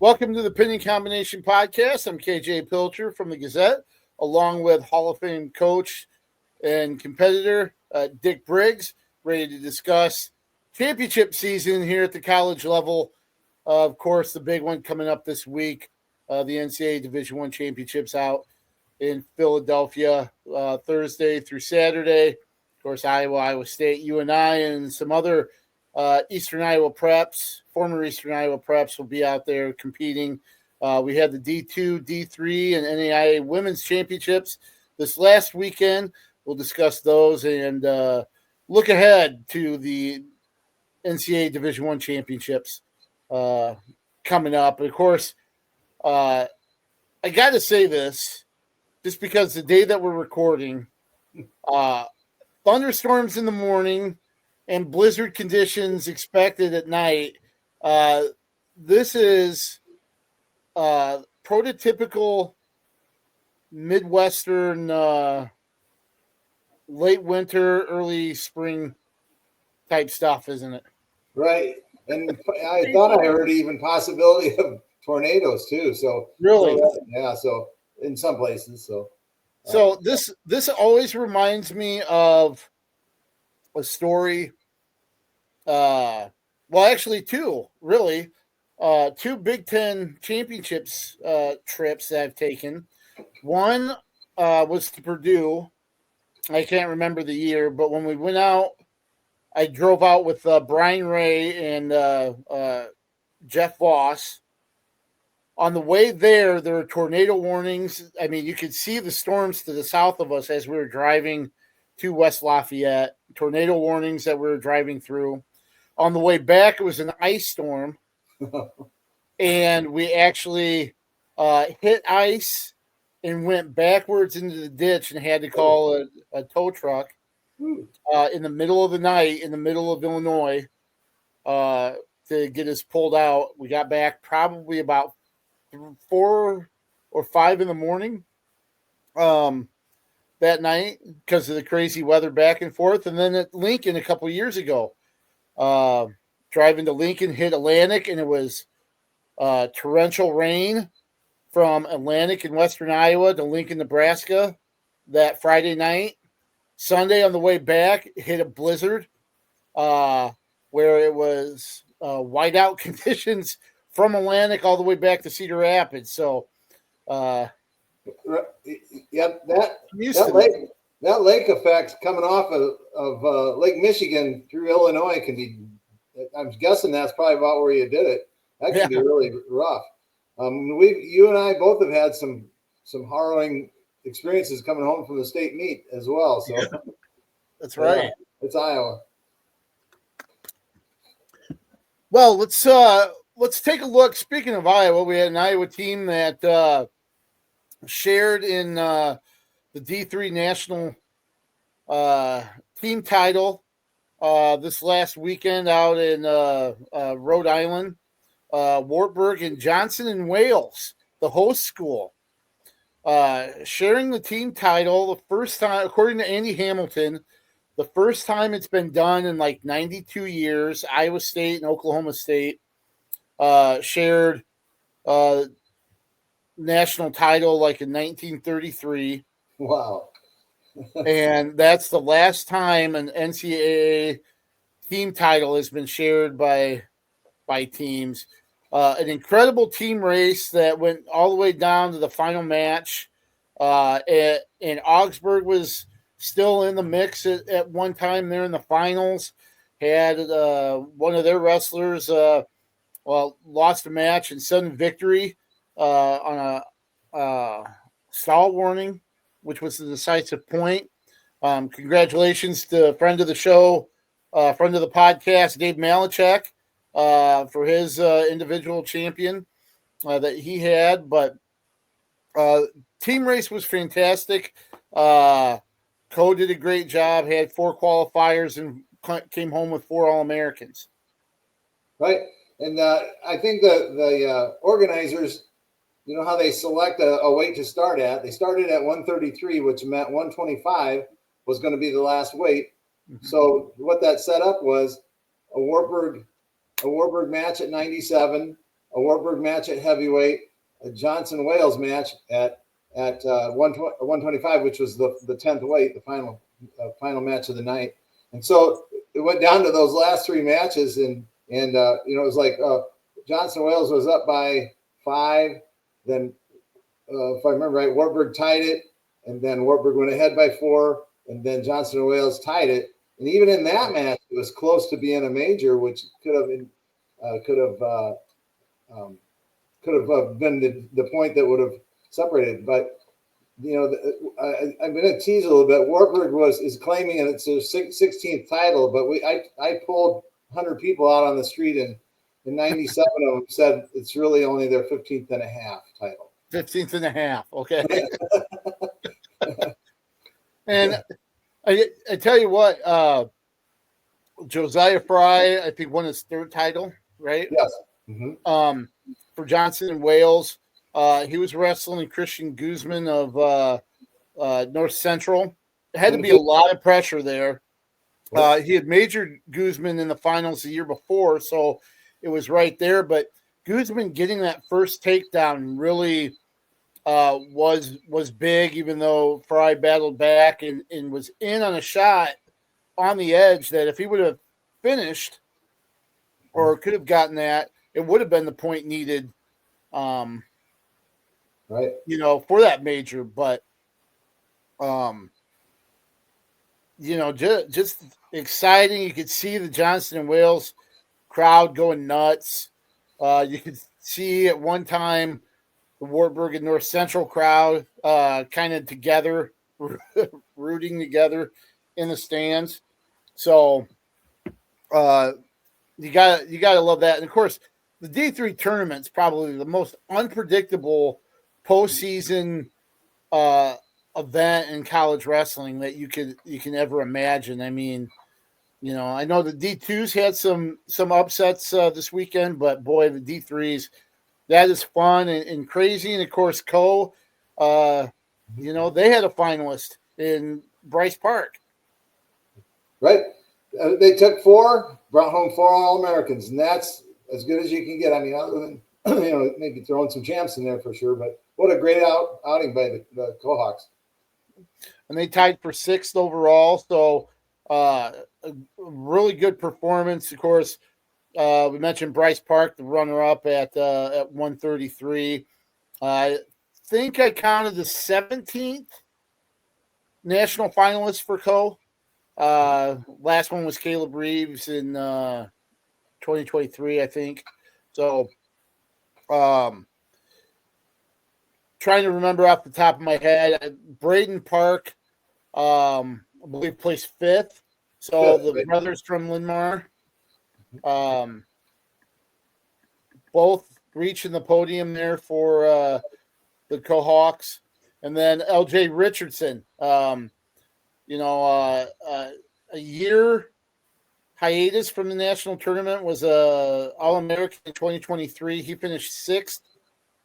Welcome to the Pinning Combination Podcast. I'm KJ Pilcher from the Gazette, along with Hall of Fame coach and competitor Dick Briggs, ready to discuss championship season here at the college level. Of course, the big one coming up this week, the NCAA Division I championships out in Philadelphia, Thursday through Saturday. Of course, Iowa State, UNI, and some other Eastern Iowa preps, former Eastern Iowa preps will be out there competing. We had the D2, D3, and NAIA women's championships this last weekend. We'll discuss those and look ahead to the NCAA Division I championships coming up. And of course, I got to say this just because the day that we're recording, thunderstorms in the morning and blizzard conditions expected at night. This is prototypical Midwestern late winter, early spring type stuff, isn't it? Right. And I thought I heard even possibility of tornadoes too. So really, so in some places. So this always reminds me of a story. Well, actually, two Big Ten championships trips that I've taken. One was to Purdue. I can't remember the year, but when we went out, I drove out with Brian Ray and Jeff Voss. On the way there were tornado warnings. I mean, you could see the storms to the south of us as we were driving to West Lafayette. Tornado warnings that we were driving through. On the way back, it was an ice storm, and we actually hit ice and went backwards into the ditch and had to call a tow truck in the middle of the night in the middle of Illinois to get us pulled out. We got back probably about 4 or 5 in the morning that night because of the crazy weather back and forth. And then at Lincoln a couple years ago, driving to Lincoln, hit Atlantic, and it was torrential rain from Atlantic in western Iowa to Lincoln, Nebraska that Friday night. Sunday on the way back, hit a blizzard where it was whiteout conditions from Atlantic all the way back to Cedar Rapids. So, that lake effect coming off of Lake Michigan through Illinois can be. I'm guessing that's probably about where you did it. That can be really rough. You and I both have had some harrowing experiences coming home from the state meet as well. So that's right. It's Iowa. Well, let's take a look. Speaking of Iowa, we had an Iowa team that shared in the D3 national team title this last weekend out in Rhode Island, Wartburg and Johnson in Wales, the host school, sharing the team title the first time, according to Andy Hamilton, the first time it's been done in like 92 years. Iowa State and Oklahoma State shared national title like in 1933. Wow. And that's the last time an NCAA team title has been shared by teams. An incredible team race that went all the way down to the final match. And Augsburg was still in the mix at one time there in the finals. Had one of their wrestlers lost a match and sudden victory on a stall warning, which was the decisive point. Congratulations to friend of the show, friend of the podcast, Dave Malachek, for his individual champion that he had. But team race was fantastic. Co did a great job, had 4 qualifiers and came home with 4 All-Americans. Right. And I think the organizers, you know how they select a weight to start at? They started at 133, which meant 125 was going to be the last weight. Mm-hmm. So what that set up was a Wartburg match at 97, a Wartburg match at heavyweight, a Johnson Wales match at 125, which was the 10th weight, the final match of the night. And so it went down to those last three matches, and it was like Johnson Wales was up by 5. Then, if I remember right, Wartburg tied it, and then Wartburg went ahead by 4, and then Johnson Wales tied it. And even in that match, it was close to being a major, which could have been the point that would have separated. But I'm going to tease a little bit. Wartburg is claiming it's their 16th title, but I pulled 100 people out on the street, and 97 of them said it's really only their 15th and a half title. 15th and a half. Okay. And I tell you what, Josiah Fry, I think, won his 3rd title, right? Yes. Mm-hmm. For Johnson and Wales. He was wrestling Christian Guzman of North Central. It had to be a lot of pressure there. He had majored Guzman in the finals the year before, so it was right there. But Guzman getting that first takedown really was big, even though Fry battled back and was in on a shot on the edge that if he would have finished or could have gotten that, it would have been the point needed. Right. For that major, but, just exciting. You could see the Johnson and Wales crowd going nuts. You could see at one time the Wartburg and North Central crowd kind of together, rooting together in the stands. So you gotta love that. And of course, the D3 tournament's probably the most unpredictable postseason event in college wrestling that you can ever imagine. I mean, I know the D2s had some upsets this weekend, but boy, the D3s, that is fun and crazy. And of course, they had a finalist in Bryce Park. Right. They took 4, brought home 4 All-Americans, and that's as good as you can get. I mean, other than maybe throwing some champs in there for sure, but what a great outing by the Cohawks. And they tied for 6th overall, so a really good performance. Of course, we mentioned Bryce Park, the runner-up at 133. I think I counted the 17th national finalist for Co. Last one was Caleb Reeves in 2023, I think. So, trying to remember off the top of my head, Braden Park, I believe, placed 5th. So the brothers from Linmar, both reaching the podium there for the Cohawks. And then LJ Richardson, a year hiatus from the national tournament, was a All-American in 2023. He finished 6th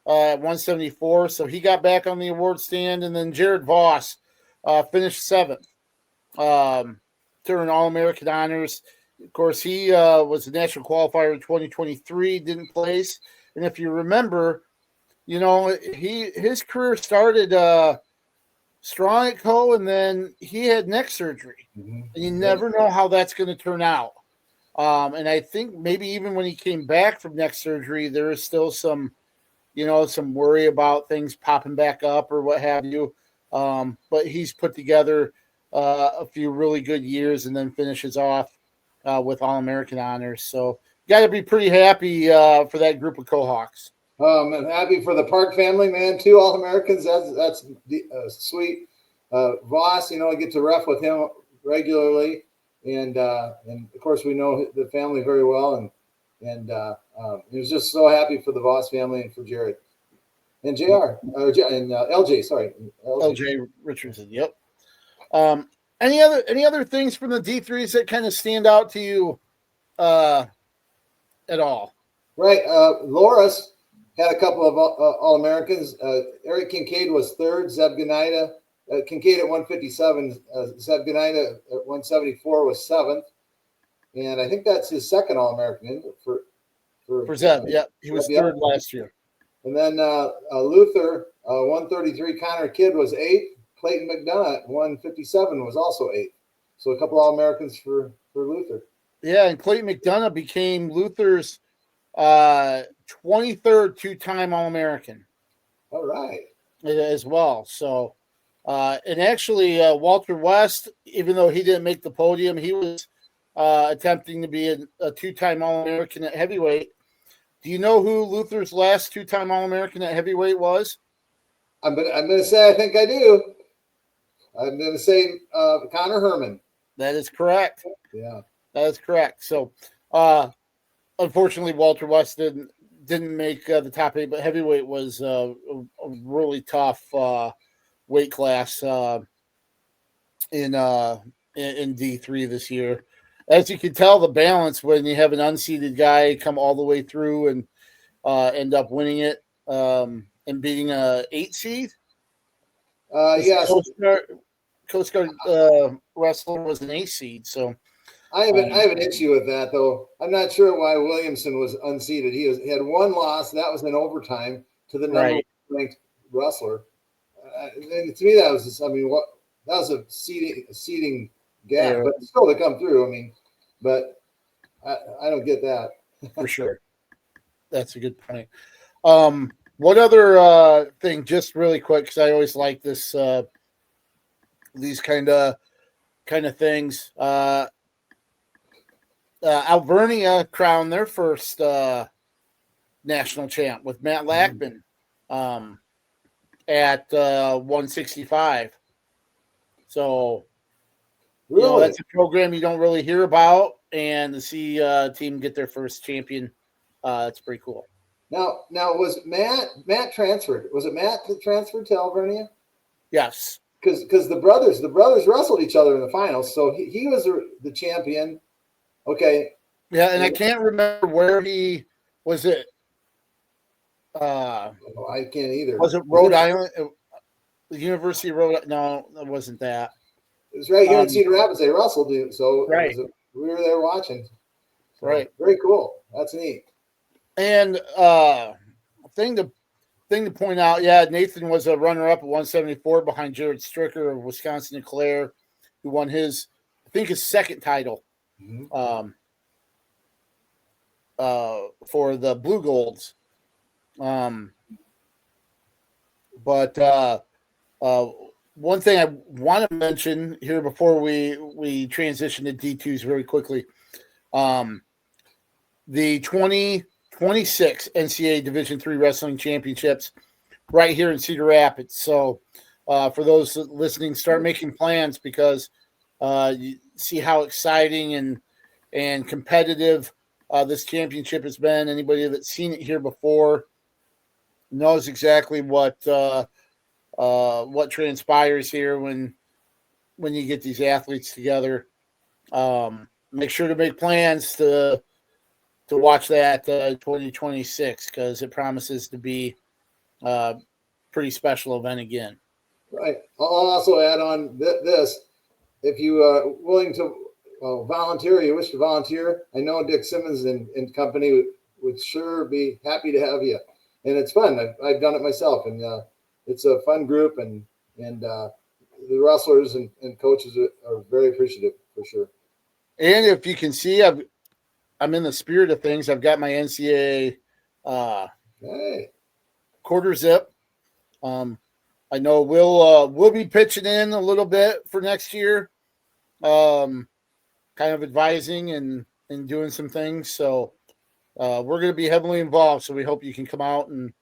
at 174, so he got back on the award stand. And then Jared Voss finished 7th to earn All-American honors. Of course, he was a national qualifier in 2023, didn't place. And if you remember, his career started strong at Co, and then he had neck surgery. Mm-hmm. And you never know how that's going to turn out. And I think maybe even when he came back from neck surgery, there is still some worry about things popping back up or what have you. But he's put together a few really good years and then finishes off with All-American honors. So you got to be pretty happy for that group of Cohawks. I'm happy for the Park family, man. 2 All-Americans. That's sweet. Voss, I get to ref with him regularly, and of course we know the family very well, and he was just so happy for the Voss family and for Jared and JR and LJ. Sorry, LJ Richardson. Yep. Any other things from the D3s that kind of stand out to you at all? Right. Loris had a couple of All-Americans. Eric Kincaid was 3rd. Zeb Gnida, Kincaid at 157. Zeb Gnida at 174 was 7th. And I think that's his 2nd All-American for For Zeb, yeah. He was third last year. And then Luther, 133, Connor Kidd was 8th. Clayton McDonough at 157 was also 8th. So a couple All-Americans for Luther. Yeah, and Clayton McDonough became Luther's 23rd two-time All-American. All right. As well. So, and actually, Walter West, even though he didn't make the podium, he was attempting to be a two-time All-American at heavyweight. Do you know who Luther's last two-time All-American at heavyweight was? I'm gonna say I think I do. I'm gonna say Connor Herman. That is correct. Yeah, that is correct. So, unfortunately, Walter West didn't make the top 8, but heavyweight was a really tough weight class in D3 this year. As you can tell, the balance when you have an unseeded guy come all the way through and end up winning it and beating a 8 seed. yes. Coast Guard wrestler was an 8 seed, so I have an issue with that though. I'm not sure why Williamson was unseeded. He had one loss that was in overtime to the number ranked wrestler. And to me, that was just, that was a seeding gap, but still to come through. But I don't get that. For sure. That's a good point. What other thing, just really quick, because I always like this, these kind of things. Alvernia crowned their first national champ with Matt Lackman at 165. So, really? That's a program you don't really hear about, and to see a team get their first champion, that's pretty cool. Now was Matt transferred? Was it Matt that transferred to Alvernia? Yes. Because the brothers wrestled each other in the finals, so he was the champion. Okay. Yeah, and I can't remember where he was. It. I can't either. Was it Rhode Island? The University of Rhode Island? No, it wasn't that. It was right here in Cedar Rapids. They wrestled, so right. We were there watching. So, right. Very cool. That's neat. And thing to point out, Nathan was a runner-up at 174 behind Jared Stricker of Wisconsin and Clare, who won his second title for the Blue Golds. But one thing I want to mention here before we transition to D2s very quickly, the 2026 NCAA Division III Wrestling Championships right here in Cedar Rapids. So for those listening, start making plans because you see how exciting and competitive this championship has been. Anybody that's seen it here before knows exactly what transpires here when you get these athletes together. Make sure to make plans to watch that 2026 because it promises to be a pretty special event again. Right. I'll also add on this. If you are willing to volunteer, you wish to volunteer, I know Dick Simmons and company would sure be happy to have you. And it's fun. I've done it myself, and it's a fun group, and the wrestlers and coaches are very appreciative for sure. And if you can see, I'm in the spirit of things. I've got my NCAA quarter zip. I know we'll be pitching in a little bit for next year, kind of advising and doing some things. So we're going to be heavily involved. So we hope you can come out and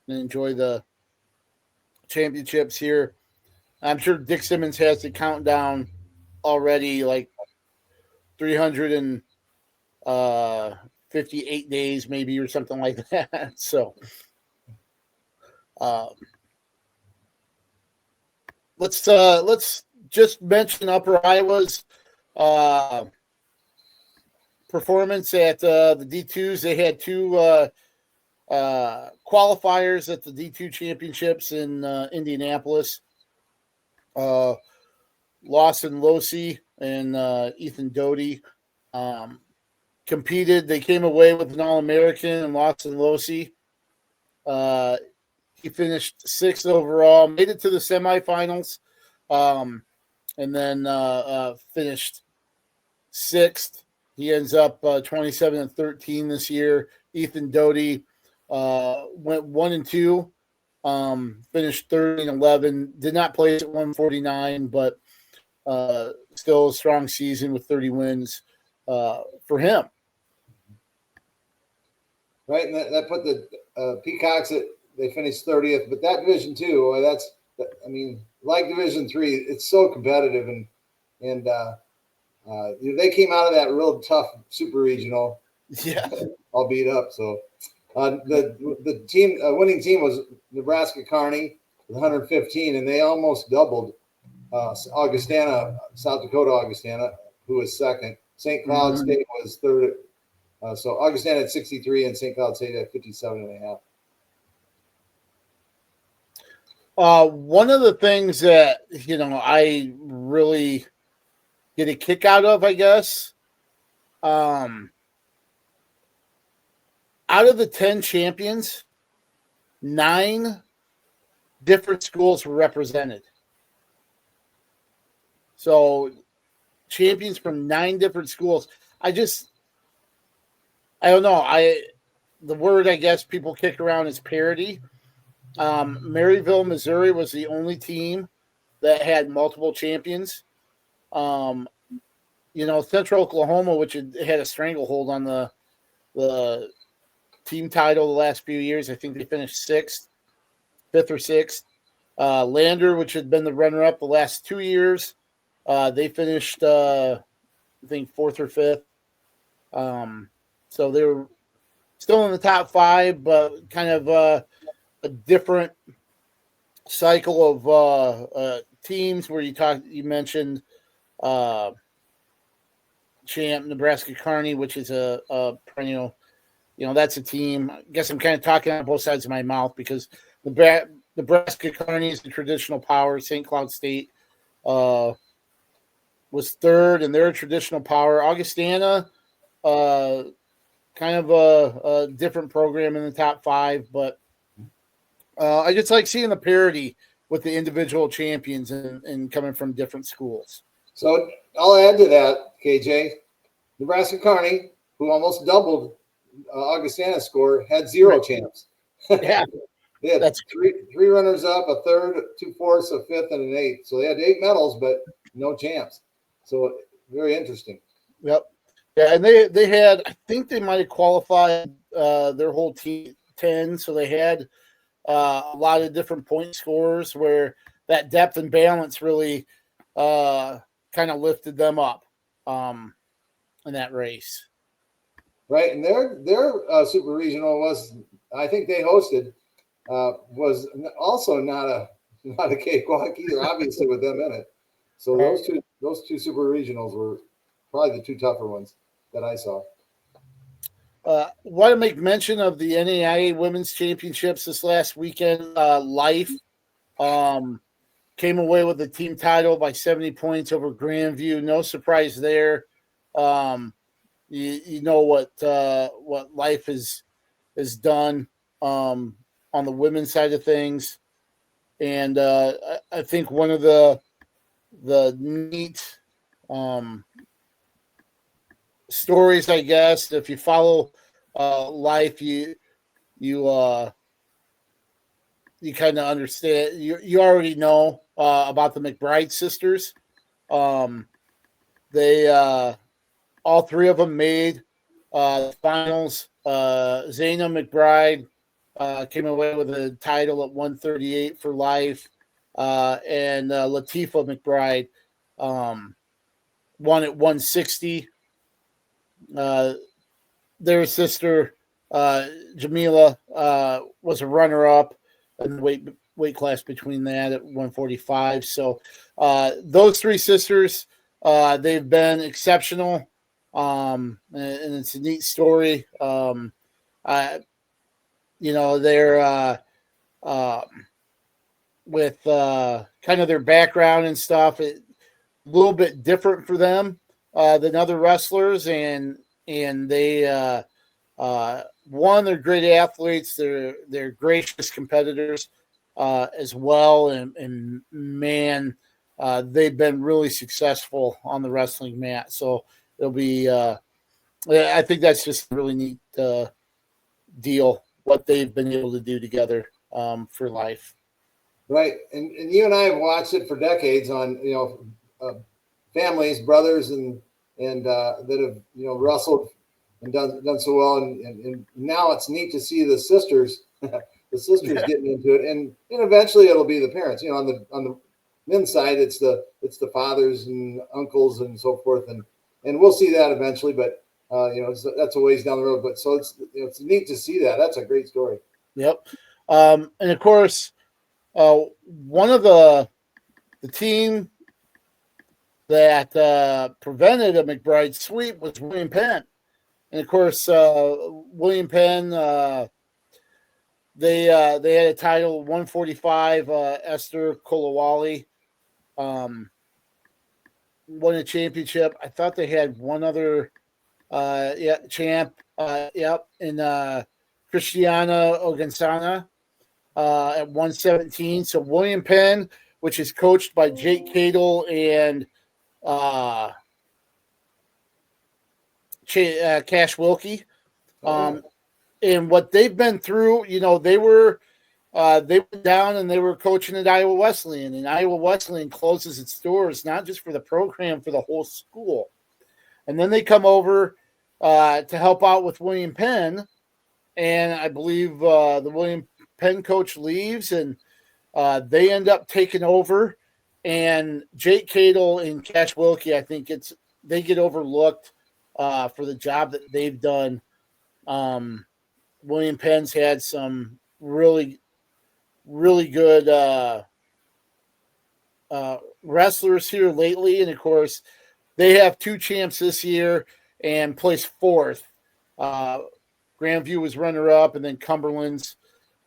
enjoy the championships here. I'm sure Dick Simmons has the countdown already, like 358 days maybe or something like that. So let's just mention Upper Iowa's performance at the D2s. They had two qualifiers at the D2 championships in Indianapolis. Lawson Losi and Ethan Doty competed. They came away with an All-American and lost in Losi. He finished 6th overall, made it to the semifinals, and then finished 6th. He ends up 27-13 this year. Ethan Doty went 1-2, finished 30-11. Did not place at 149, but still a strong season with 30 wins for him. Right, and that put the Peacocks they finished 30th, but that Division 2, like Division 3, it's so competitive, and they came out of that real tough super regional, all beat up. So the team winning team was Nebraska Kearney with 115, and they almost doubled Augustana, South Dakota Augustana, who was second. St. Cloud State was third. So Augustana at 63 and St. Cloud State at 57.5. One of the things that, I really get a kick out of, I guess, out of the 10 champions, 9 different schools were represented. So champions from 9 different schools. I don't know. The word I guess people kick around is parity. Maryville, Missouri was the only team that had multiple champions. Central Oklahoma, which had a stranglehold on the team title the last few years. I think they finished 5th or 6th. Lander, which had been the runner-up the last 2 years, they finished, I think, 4th or 5th. So they were still in the top 5, but kind of a different cycle of teams where you mentioned champ Nebraska Kearney, which is a perennial, that's a team. I guess I'm kind of talking on both sides of my mouth because Nebraska Kearney is the traditional power. St. Cloud State was 3rd, and they're a traditional power. Augustana, kind of a different program in the top 5, but I just like seeing the parity with the individual champions and coming from different schools. So I'll add to that, KJ. Nebraska Kearney, who almost doubled Augustana's score, had 0 champs. Yeah. They had three runners up, a 3rd, 2 fourths, a 5th, and an 8th. So they had 8 medals, but no champs. So very interesting. Yep. Yeah, and they had, I think they might have qualified their whole team 10. So they had a lot of different point scorers where that depth and balance really kind of lifted them up in that race. Right, and their super regional was, I think they hosted, was also not a cakewalk either. Obviously, with them in it. So those two super regionals were probably the 2 tougher ones that I saw. Want to make mention of the NAIA Women's Championships this last weekend. Life came away with the team title by 70 points over Grandview. No surprise there. You know what Life has done on the women's side of things, and I think one of the neat stories, I guess, if you follow Life, you kind of understand. You already know about the McBride sisters. They all 3 of them made finals. Zaina McBride came away with a title at 138 for Life, and Latifa McBride won at 160. Their sister Jamila was a runner-up in the weight class between that at 145. So those 3 sisters, they've been exceptional, and it's a neat story. They're with kind of their background and stuff, a little bit different for them than other wrestlers, and and they one, they're great athletes. They're gracious competitors as well, and man, they've been really successful on the wrestling mat. So it'll be. I think that's just a really neat deal what they've been able to do together for life. Right, and you and I have watched it for decades on families, brothers, and that have wrestled and done so well, and now it's neat to see the sisters, getting into it, and eventually it'll be the parents. On the men's side, it's the fathers and uncles and so forth, and we'll see that eventually, but that's a ways down the road. But so it's neat to see that. That's a great story. Yep, and of course, one of the team that prevented a McBride sweep was William Penn. And of course, William Penn, they had a title 145. Esther Kolawali won a championship. I thought they had one other champ. And Christiana Ogansana at 117. So William Penn, which is coached by Jake Cadle and Cash Wilkie. And what they've been through, they went down and they were coaching at Iowa Wesleyan, and Iowa Wesleyan closes its doors, not just for the program, for the whole school. And then they come over to help out with William Penn, and I believe the William Penn coach leaves, and they end up taking over. And Jake Cadle and Cash Wilkie, I think they get overlooked for the job that they've done. William Penn's had some really, really good wrestlers here lately, and of course, they have two champs this year and placed fourth. Grandview was runner-up, and then Cumberland's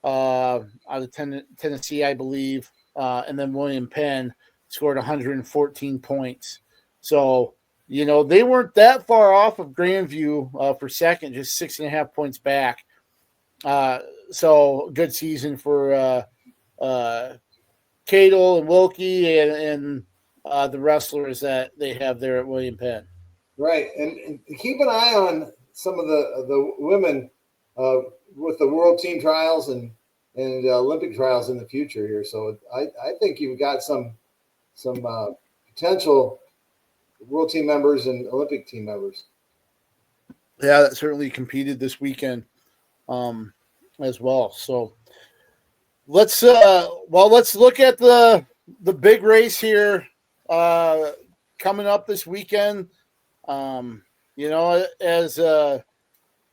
out of Tennessee, I believe, and then William Penn scored 114 points. So, they weren't that far off of Grandview for second, just 6.5 points back. So good season for Cadle and Wilkie and the wrestlers that they have there at William Penn. Right, and keep an eye on some of the women with the world team trials and Olympic trials in the future here. So I think you've got some potential world team members and Olympic team members. Yeah, that certainly competed this weekend as well. So let's look at the big race here coming up this weekend. As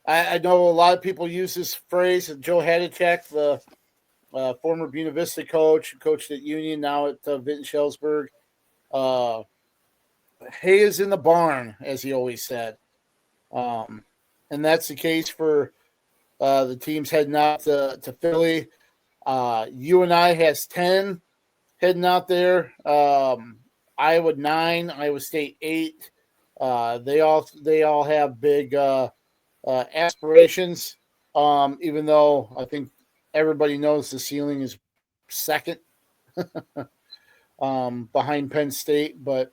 I know a lot of people use this phrase. Joe Hadacek, the former Buena Vista coach, coached at Union, now at Vinton Schellsburg. Hay is in the barn, as he always said. And that's the case for the teams heading out to Philly. UNI has 10 heading out there. Iowa 9, Iowa State 8. They all have big aspirations, even though I think everybody knows the ceiling is second behind Penn State. But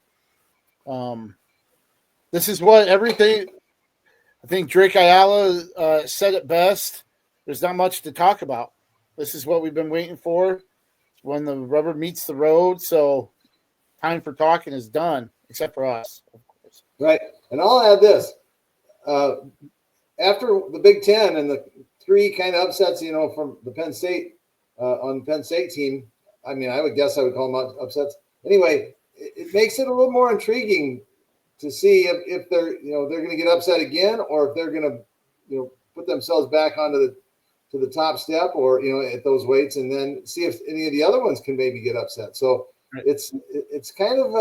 this is what everything – I think Drake Ayala said it best. There's not much to talk about. This is what we've been waiting for. When the rubber meets the road, so time for talking is done, except for us, of course. Right, and I'll add this. After the Big Ten and the three kind of upsets, from the Penn State on the Penn State team, I mean, I would call them upsets. Anyway, it makes it a little more intriguing to see if they're going to get upset again, or if they're going to put themselves back onto the top step, or at those weights, and then see if any of the other ones can maybe get upset. So right. It's kind of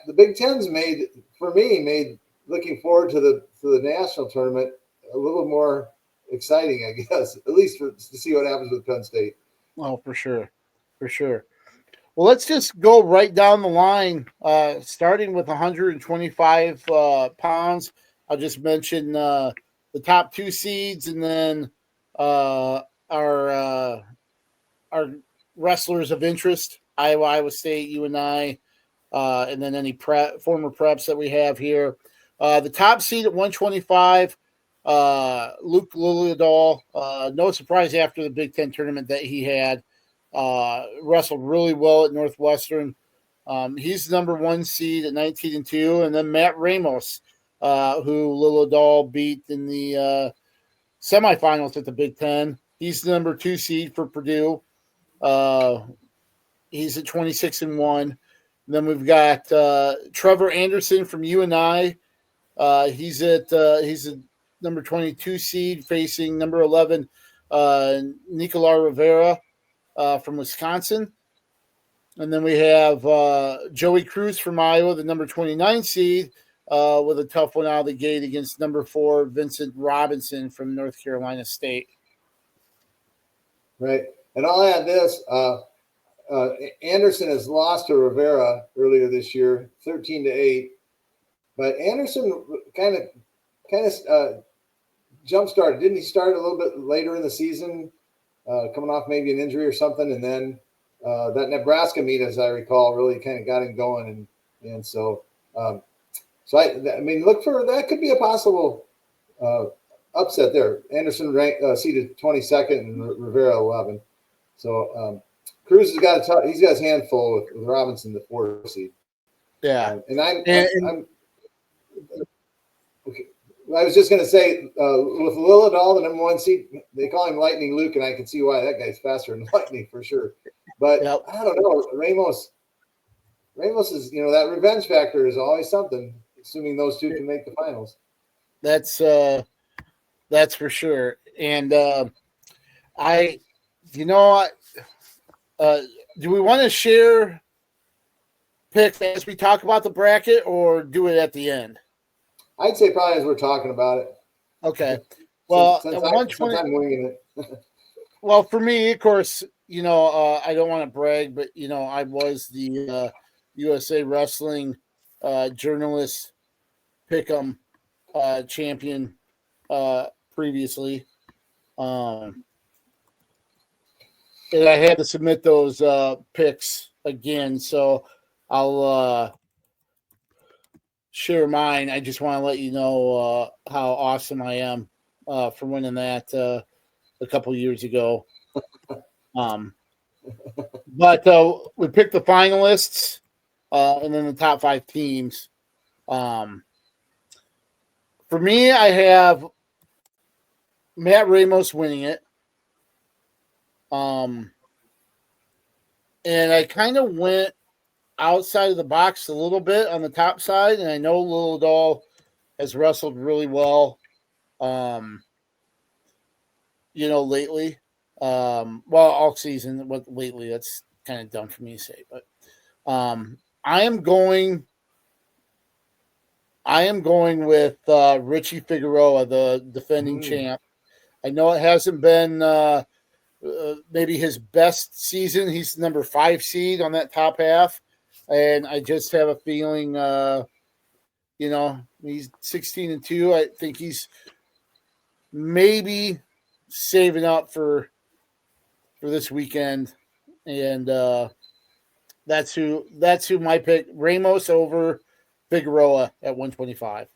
the Big Ten's made looking forward to the national tournament a little more exciting, I guess, at least to see what happens with Penn State. Oh, for sure. Well, let's just go right down the line, starting with 125 pounds. I'll just mention the top 2 seeds, and then our wrestlers of interest: Iowa State, UNI, and then any former preps that we have here. The top seed at 125, Luke Lillidahl. No surprise after the Big Ten tournament that he had. Wrestled really well at Northwestern. He's the number 1 seed at 19-2, and then Matt Ramos, who Lillidahl beat in the semifinals at the Big Ten. He's the number 2 seed for Purdue. He's at 26-1. Then we've got Trevor Anderson from UNI. He's a number 22 seed facing number 11 Nicolas Rivera from Wisconsin. And then we have Joey Cruz from Iowa, the number 29 seed, with a tough one out of the gate against number 4 Vincent Robinson from North Carolina State. Right. And I'll add this. Anderson has lost to Rivera earlier this year, 13-8. But Anderson kind of jump-started. Didn't he start a little bit later in the season, coming off maybe an injury or something? And then that Nebraska meet, as I recall, really kind of got him going. And so I mean, look for that. Could be a possible upset there. Anderson ranked seeded 22nd and Rivera 11. So Cruz has got he's got his hand full with Robinson, the 4 seed. Yeah, I'm okay. I was just going to say with Lillidahl, the number 1 seed, they call him Lightning Luke, and I can see why that guy's faster than Lightning for sure. But yep. I don't know, Ramos is, that revenge factor is always something. Assuming those 2 can make the finals. That's for sure. And do we want to share picks as we talk about the bracket, or do it at the end? I'd say probably as we're talking about it. Okay. Well, since I'm winging it. Well, for me, of course, I don't want to brag, but I was the USA Wrestling journalist pick'em champion previously. And I had to submit those picks again, so I'll share mine. I just want to let you know how awesome I am for winning that a couple years ago. But we picked the finalists and then the top 5 teams. For me, I have Matt Ramos winning it. And I kind of went outside of the box a little bit on the top side, and I know Lillidahl has wrestled really well, lately. All season, but lately, that's kind of dumb for me to say. But I am going with Richie Figueroa, the defending champ. I know it hasn't been maybe his best season. He's the number 5 seed on that top half. And I just have a feeling, he's 16-2. I think he's maybe saving up for this weekend. And that's who my pick. Ramos over Figueroa at 125.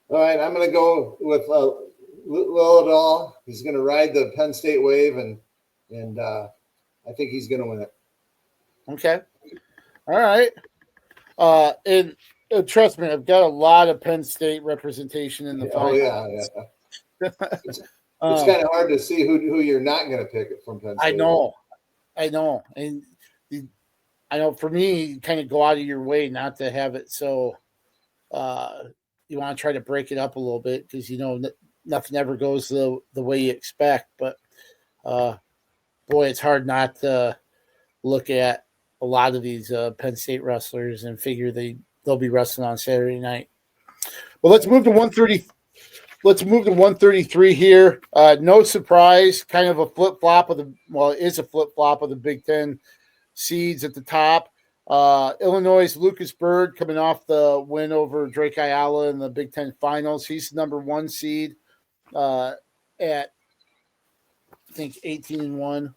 All right, I'm going to go with Lillidahl. He's going to ride the Penn State wave, and I think he's going to win it. Okay. All right. And trust me, I've got a lot of Penn State representation in the finals. Oh, yeah. It's kind of hard to see who you're not going to pick from Penn State. I know. And I know for me, you kind of go out of your way not to have it. So you want to try to break it up a little bit because, nothing ever goes the way you expect. But, boy, it's hard not to look at a lot of these Penn State wrestlers and figure they'll be wrestling on Saturday night. Well, let's move to 130. Let's move to 133 here. No surprise, kind of a flip-flop of it is a flip-flop of the Big Ten seeds at the top. Illinois' Lucas Bird coming off the win over Drake Ayala in the Big Ten Finals. He's the number 1 seed at, I think, 18-1.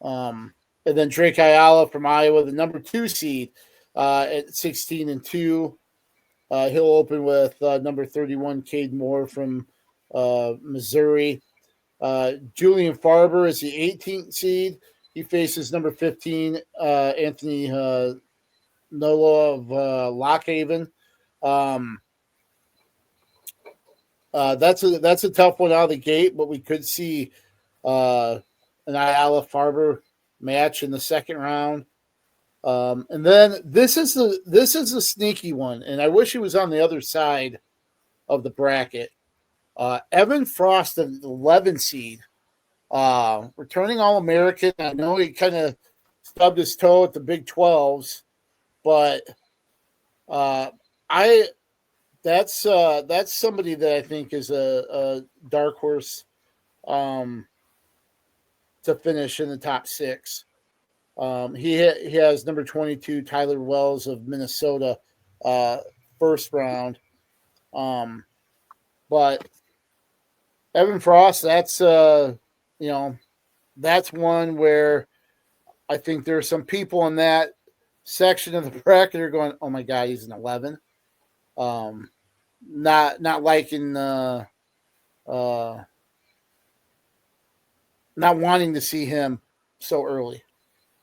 And then Drake Ayala from Iowa, the number 2 seed at 16-2. He'll open with number 31, Cade Moore from Missouri. Julian Farber is the 18th seed. He faces number 15, Anthony Nola of Lockhaven. That's a tough one out of the gate, but we could see an Ayala Farber match in the second round. And then this is a sneaky one, and I wish he was on the other side of the bracket. Evan Frost, the 11 seed, returning All-American. I know he kind of stubbed his toe at the Big 12s, but that's somebody that I think is a dark horse to finish in the top 6. He has number 22, Tyler Wells of Minnesota, first round. But Evan Frost, that's that's one where I think there are some people in that section of the bracket are going, oh my God, he's an 11. Not liking not wanting to see him so early.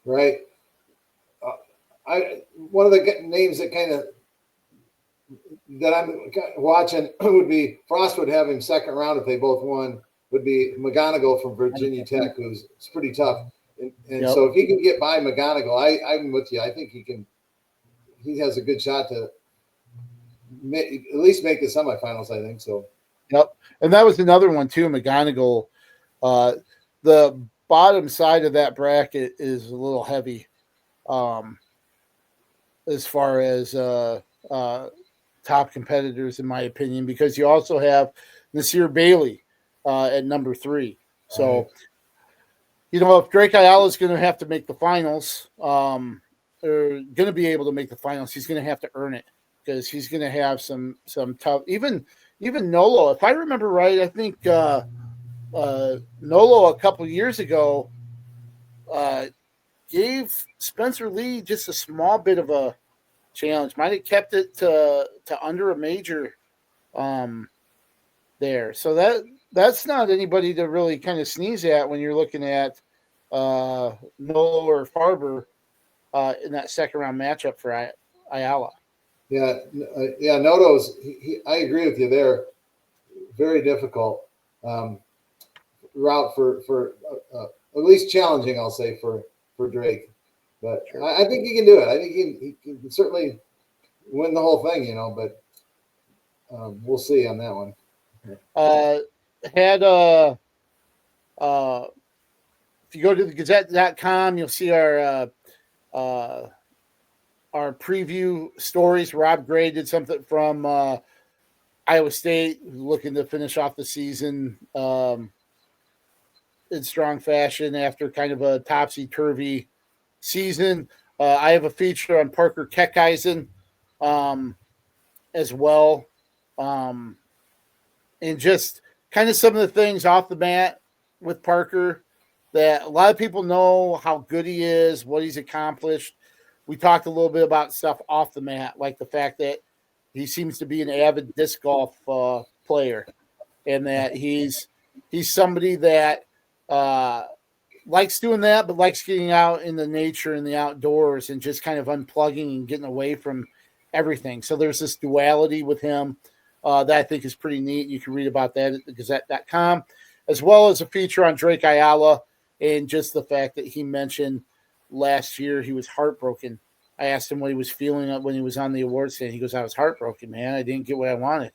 Right. One of the names that I'm watching would be Frost would have him second round if they both won. Would be McGonigal from Virginia Tech, who's pretty tough. And Yep. So if he can get by McGonigal, I'm with you. I think he can. He has a good shot to at least make the semifinals. I think so. Yep, and that was another one too. McGonigal, the bottom side of that bracket is a little heavy, as far as top competitors, in my opinion, because you also have Nasir Bailey at number 3. So, Right. If Drake Ayala is going to have to make the finals, or going to be able to make the finals, he's going to have to earn it, because he's going to have some tough. Even Nolo, if I remember right, I think Nolo a couple years ago gave Spencer Lee just a small bit of a challenge. Might have kept it to under a major there. So that's not anybody to really kind of sneeze at when you're looking at Nolo or Farber in that second round matchup for Ayala. Yeah, Noto's. I agree with you there. Very difficult route for at least challenging, I'll say, for Drake. But sure. I think he can do it. I think he can certainly win the whole thing, but we'll see on that one. If you go to the Gazette.com, you'll see our preview stories. Rob Gray did something from Iowa State, looking to finish off the season in strong fashion after kind of a topsy-turvy season. I have a feature on Parker Keckeisen as well. And just kind of some of the things off the mat with Parker that a lot of people know how good he is, what he's accomplished. We talked a little bit about stuff off the mat, like the fact that he seems to be an avid disc golf player, and that he's somebody that likes doing that, but likes getting out in the nature and the outdoors and just kind of unplugging and getting away from everything. So there's this duality with him that I think is pretty neat. You can read about that at thegazette.com, as well as a feature on Drake Ayala and just the fact that he mentioned last year he was heartbroken. I asked him what he was feeling when he was on the awards stand. He goes, I was heartbroken, man. I didn't get what I wanted.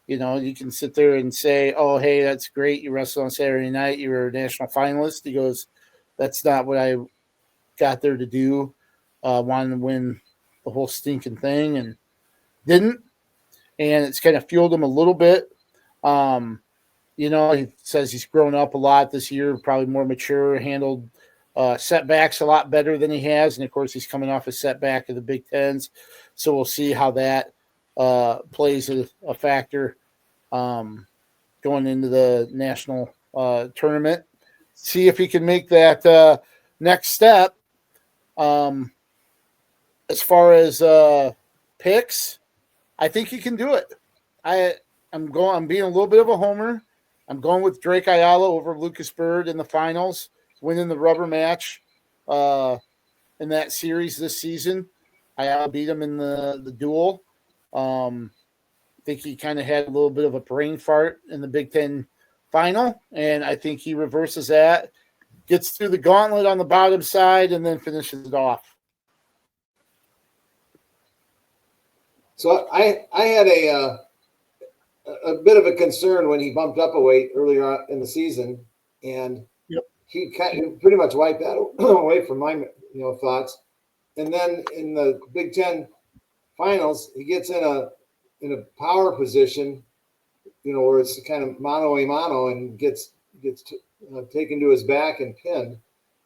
You can sit there and say, oh, hey, that's great. You wrestled on Saturday night. You were a national finalist. He goes, that's not what I got there to do. Wanted to win the whole stinking thing and didn't. And it's kind of fueled him a little bit. He says he's grown up a lot this year, probably more mature, handled setbacks a lot better than he has. And, of course, he's coming off a setback of the Big Tens. So we'll see how that plays a factor going into the national tournament. See if he can make that next step. As far as picks, I think he can do it. I'm being a little bit of a homer. I'm going with Drake Ayala over Lucas Bird in the finals, winning the rubber match in that series this season. Ayala beat him in the duel. I think he kind of had a little bit of a brain fart in the Big Ten final, and I think he reverses that, gets through the gauntlet on the bottom side, and then finishes it off. So I had a bit of a concern when he bumped up a weight earlier in the season, and he pretty much wiped that away from my thoughts. And then in the Big Ten finals, he gets in a power position, where it's kind of mano a mano, and gets taken to his back and pinned.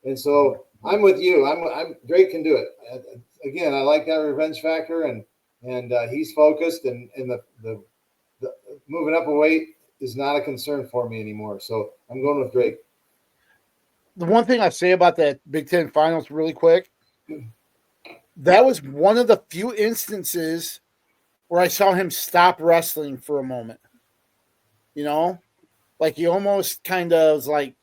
And so I'm with you. I'm Drake can do it. Again, I like that revenge factor, and he's focused, and the moving up a weight is not a concern for me anymore. So I'm going with Drake. The one thing I say about that Big Ten finals really quick, that was one of the few instances where I saw him stop wrestling for a moment. Like he almost kind of was like,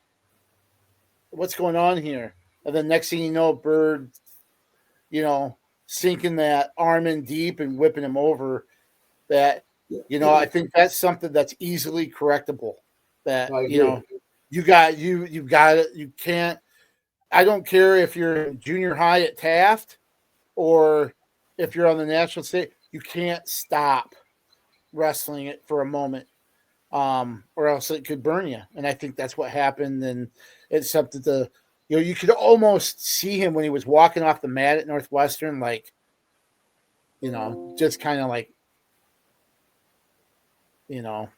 what's going on here? And then next thing you know, Bird, sinking that arm in deep and whipping him over. That, I think that's something that's easily correctable. That, you've got it. You can't, I don't care if you're in junior high at Taft or if you're on the national stage, you can't stop wrestling it for a moment. Or else it could burn you. And I think that's what happened. And it's something to, you could almost see him when he was walking off the mat at Northwestern, like, just kind of like, can't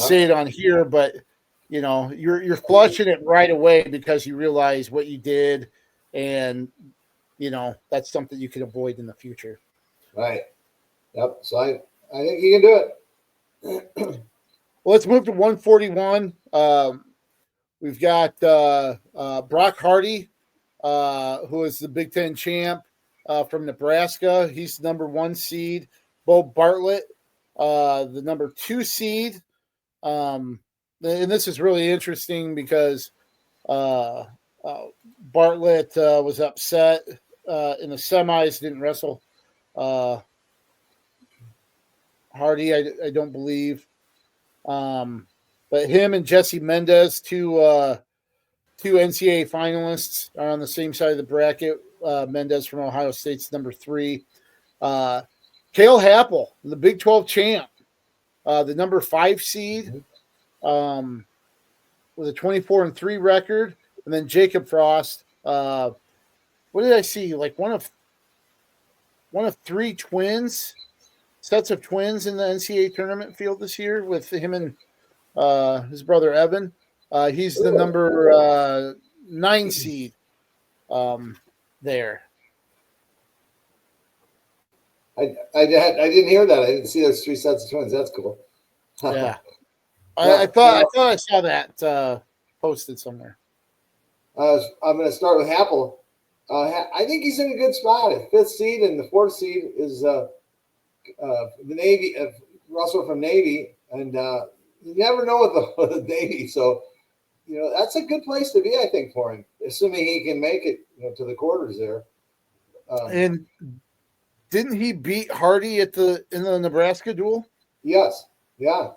say it on here, but, you're flushing it right away because you realize what you did. And, that's something you can avoid in the future. Right. Yep. So I think you can do it. Well, let's move to 141. We've got Brock Hardy, who is the Big Ten champ from Nebraska. He's the number 1 seed. Bo Bartlett, the number 2 seed. And this is really interesting because Bartlett was upset in the semis, didn't wrestle Hardy, I don't believe. But him and Jesse Mendez, two NCAA finalists, are on the same side of the bracket. Mendez from Ohio State's number 3. Cale Happel, the Big 12 champ, the number 5 seed, with a 24-3 record. And then Jacob Frost, what did I see? Like one of 3 sets of twins in the NCAA tournament field this year with him and his brother Evan. He's the number 9 seed there. I didn't hear that. I didn't see those 3 sets of twins. That's cool. Yeah. I thought I saw that posted somewhere. I'm going to start with Happel. I think he's in a good spot. 5th seed, and the 4th seed is the Navy, Russell from Navy, and you never know with the Navy. So, that's a good place to be, I think, for him, assuming he can make it to the quarters there. And didn't he beat Hardy in the Nebraska duel? Yes. Yeah.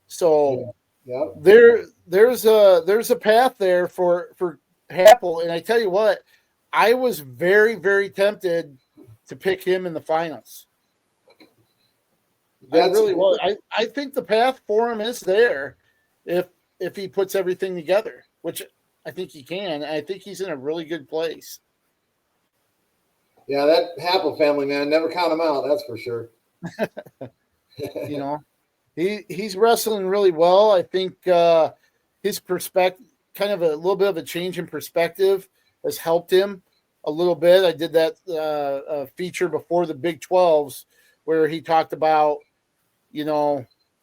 So yeah. There's a path there for Happel, and I tell you what, I was very, very tempted to pick him in the finals. I really was. I think the path for him is there if he puts everything together, which I think he can. I think he's in a really good place. Yeah, that Happel family, man, never count him out. That's for sure. He's wrestling really well. I think his perspective, kind of a little bit of a change in perspective has helped him a little bit. I did that feature before the Big 12s where he talked about,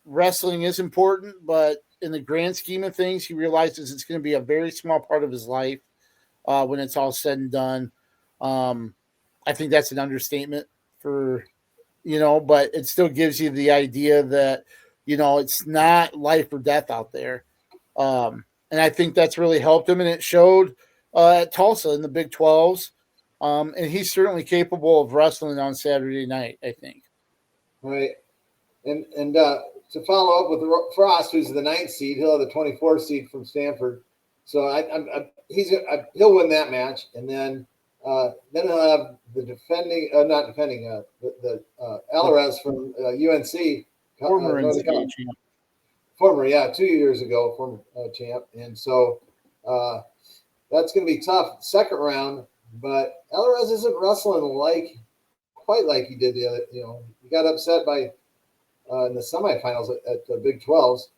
wrestling is important, but in the grand scheme of things, he realizes it's going to be a very small part of his life when it's all said and done. I think that's an understatement for, but it still gives you the idea that, it's not life or death out there. And I think that's really helped him, and it showed at Tulsa in the Big 12s. And he's certainly capable of wrestling on Saturday night, I think. Right. And to follow up with Frost, who's the 9th seed, he'll have the 24th seed from Stanford. So he'll win that match, and then he'll have the Alvarez from UNC, Former NCAA champ. Former, 2 years ago, former champ, and so that's going to be tough second round. But Alvarez isn't wrestling quite like he did the other. He got upset by in the semifinals at the Big 12s,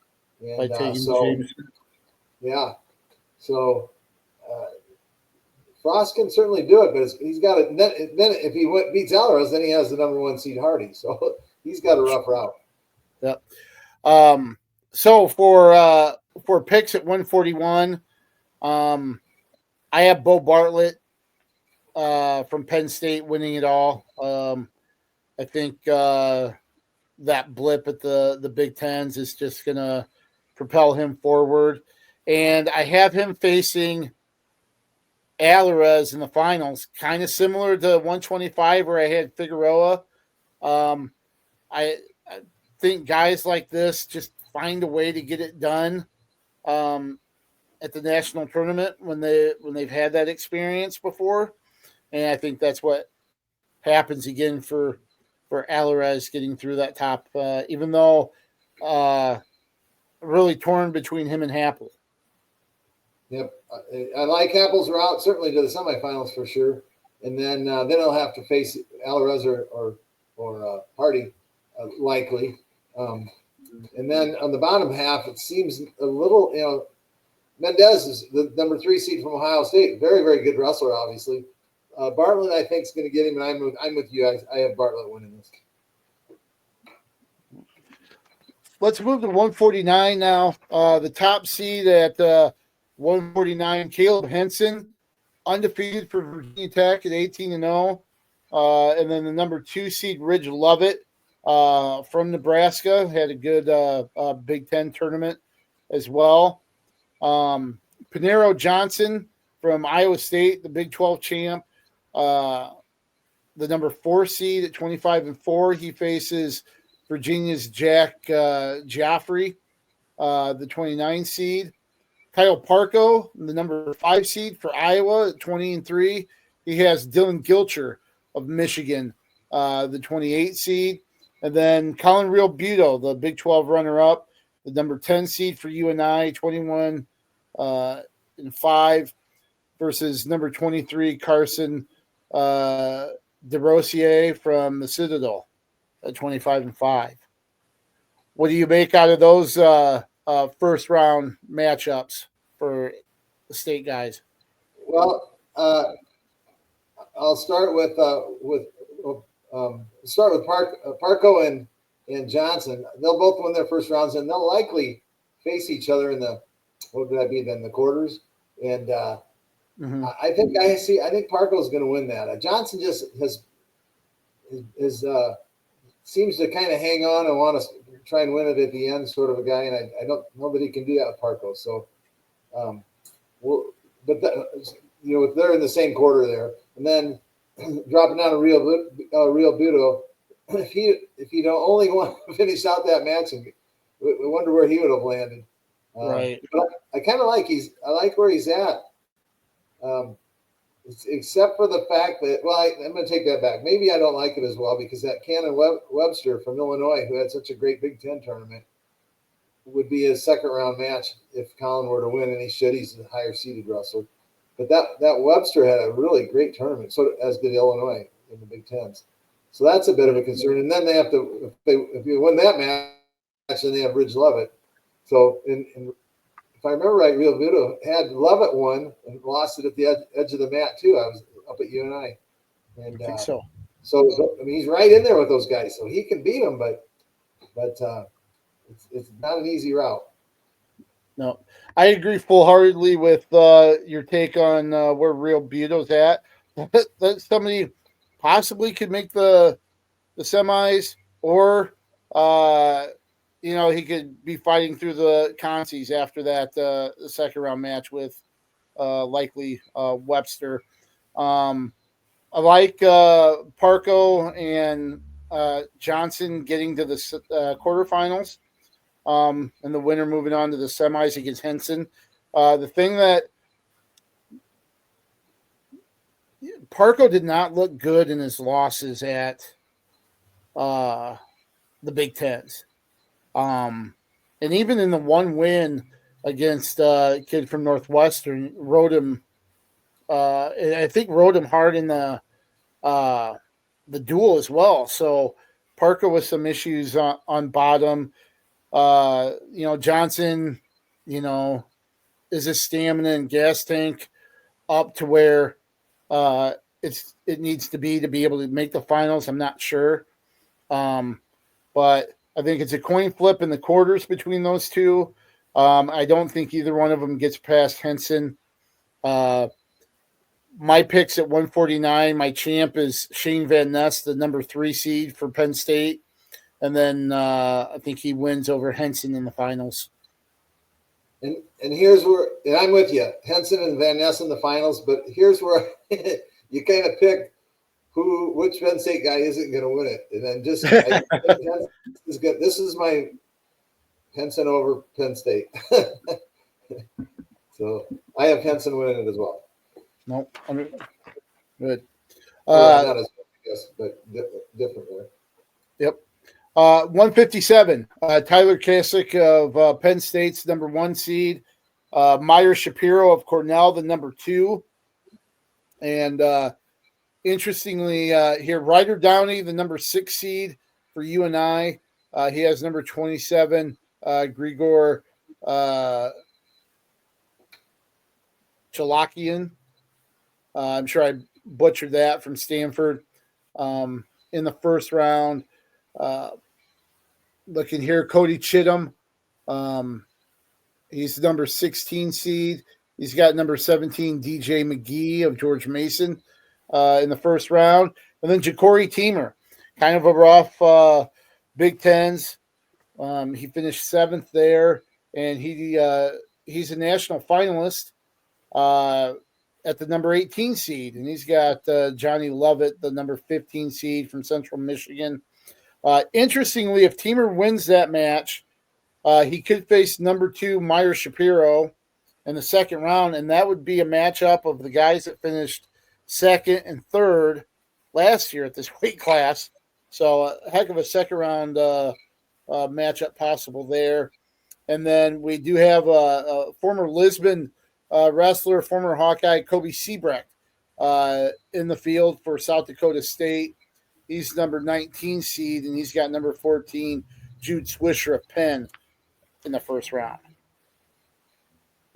and by taking Jameson. Yeah, so Frost can certainly do it, but he's got it. Then if he beats Alvarez, then he has the number 1 seed Hardy. So he's got a rough route. Yep. So for picks at 141, I have Bo Bartlett from Penn State winning it all. I think that blip at the Big Tens is just going to propel him forward. And I have him facing Alvarez in the finals, kind of similar to 125 where I had Figueroa. I think guys like this just find a way to get it done at the national tournament when they've had that experience before, and I think that's what happens again for Alvarez getting through that top. Even though really torn between him and Happel. Yep, I like Happel's route certainly to the semifinals for sure, and then he'll have to face Alvarez or Hardy likely. And then on the bottom half, it seems a little, Mendez is the number 3 seed from Ohio State. Very, very good wrestler, obviously. Bartlett, I think, is going to get him, and I'm with you. I have Bartlett winning this. Let's move to 149 now. The top seed at 149, Caleb Henson, undefeated for Virginia Tech at 18-0. And then the number 2 seed, Ridge Lovett, from Nebraska, had a good Big Ten tournament as well. Panero Johnson from Iowa State, the Big 12 champ, the number 4 seed at 25-4. He faces Virginia's Jack Jaffrey, the 29 seed. Kyle Parko, the number 5 seed for Iowa at 20-3. He has Dylan Gilcher of Michigan, the 28 seed. And then Colin Real Buto, the Big 12 runner-up, the number 10 seed for UNI, 21-5, versus number 23, Carson DeRosier from the Citadel at 25-5. What do you make out of those first-round matchups for the state guys? Well, I'll start with Parko and Johnson. They'll both win their first rounds, and they'll likely face each other in the the quarters. And I think Parko's going to win that. Johnson just seems to kind of hang on and want to try and win it at the end, sort of a guy. And I don't know that he can do that with Parko. So, they're in the same quarter there, and then dropping down to Real Buto. If he don't only want to finish out that match, and we wonder where he would have landed. Right. But I kind of I like where he's at. Except for the fact that, I'm going to take that back. Maybe I don't like it as well because that Cannon Webster from Illinois, who had such a great Big Ten tournament, would be his second round match if Colin were to win, and he should. He's a higher seeded wrestler. But that Webster had a really great tournament, so as did Illinois in the Big Tens. So that's a bit of a concern. And then they have to, if you win that match, then they have Ridge Lovett. So if I remember right, Real Voodoo had Lovett won and lost it at the edge of the mat too. I was up at UNI, and I think so. So I mean, he's right in there with those guys, so he can beat them, but it's not an easy route. No, I agree full-heartedly with your take on where Real Buto's at. That somebody possibly could make the semis, or he could be fighting through the consies after that the second round match with likely Webster. I like Parco and Johnson getting to the quarterfinals, and the winner moving on to the semis against Henson. The thing that Parco did not look good in his losses at the Big Tens. And even in the one win against a kid from Northwestern, rode him hard in the duel as well. So Parker with some issues on bottom. Johnson, is his stamina and gas tank up to where it needs to be able to make the finals? I'm not sure. But I think it's a coin flip in the quarters between those two. I don't think either one of them gets past Henson. My picks at 149, my champ is Shane Van Ness, the number 3 seed for Penn State. And then I think he wins over Henson in the finals. And here's where, and I'm with you, Henson and Van Ness in the finals, but here's where you kind of pick which Penn State guy isn't going to win it. And then just, is good. This is my Henson over Penn State. So I have Henson winning it as well. Nope. Good. Not as good, I guess, but different there. Yep. 157. Tyler Kasich of Penn State's number 1 seed. Meyer Shapiro of Cornell, the number 2. And interestingly, here, Ryder Downey, the number 6 seed for UNI. He has number 27, Grigor Chalakian. I'm sure I butchered that, from Stanford. In the first round, looking here, Cody Chittum. He's the number 16 seed. He's got number 17, DJ McGee of George Mason in the first round. And then Ja'Cory Teamer, kind of a rough Big Tens. He finished 7th there, and he's a national finalist at the number 18 seed. And he's got Johnny Lovett, the number 15 seed from Central Michigan. Interestingly, if Teamer wins that match, he could face number 2 Meyer Shapiro in the second round, and that would be a matchup of the guys that finished 2nd and 3rd last year at this weight class. So a heck of a second round matchup possible there. And then we do have a former Lisbon wrestler, former Hawkeye, Kobe Siebrecht, in the field for South Dakota State. He's number 19 seed, and he's got number 14, Jude Swisher of Penn, in the first round.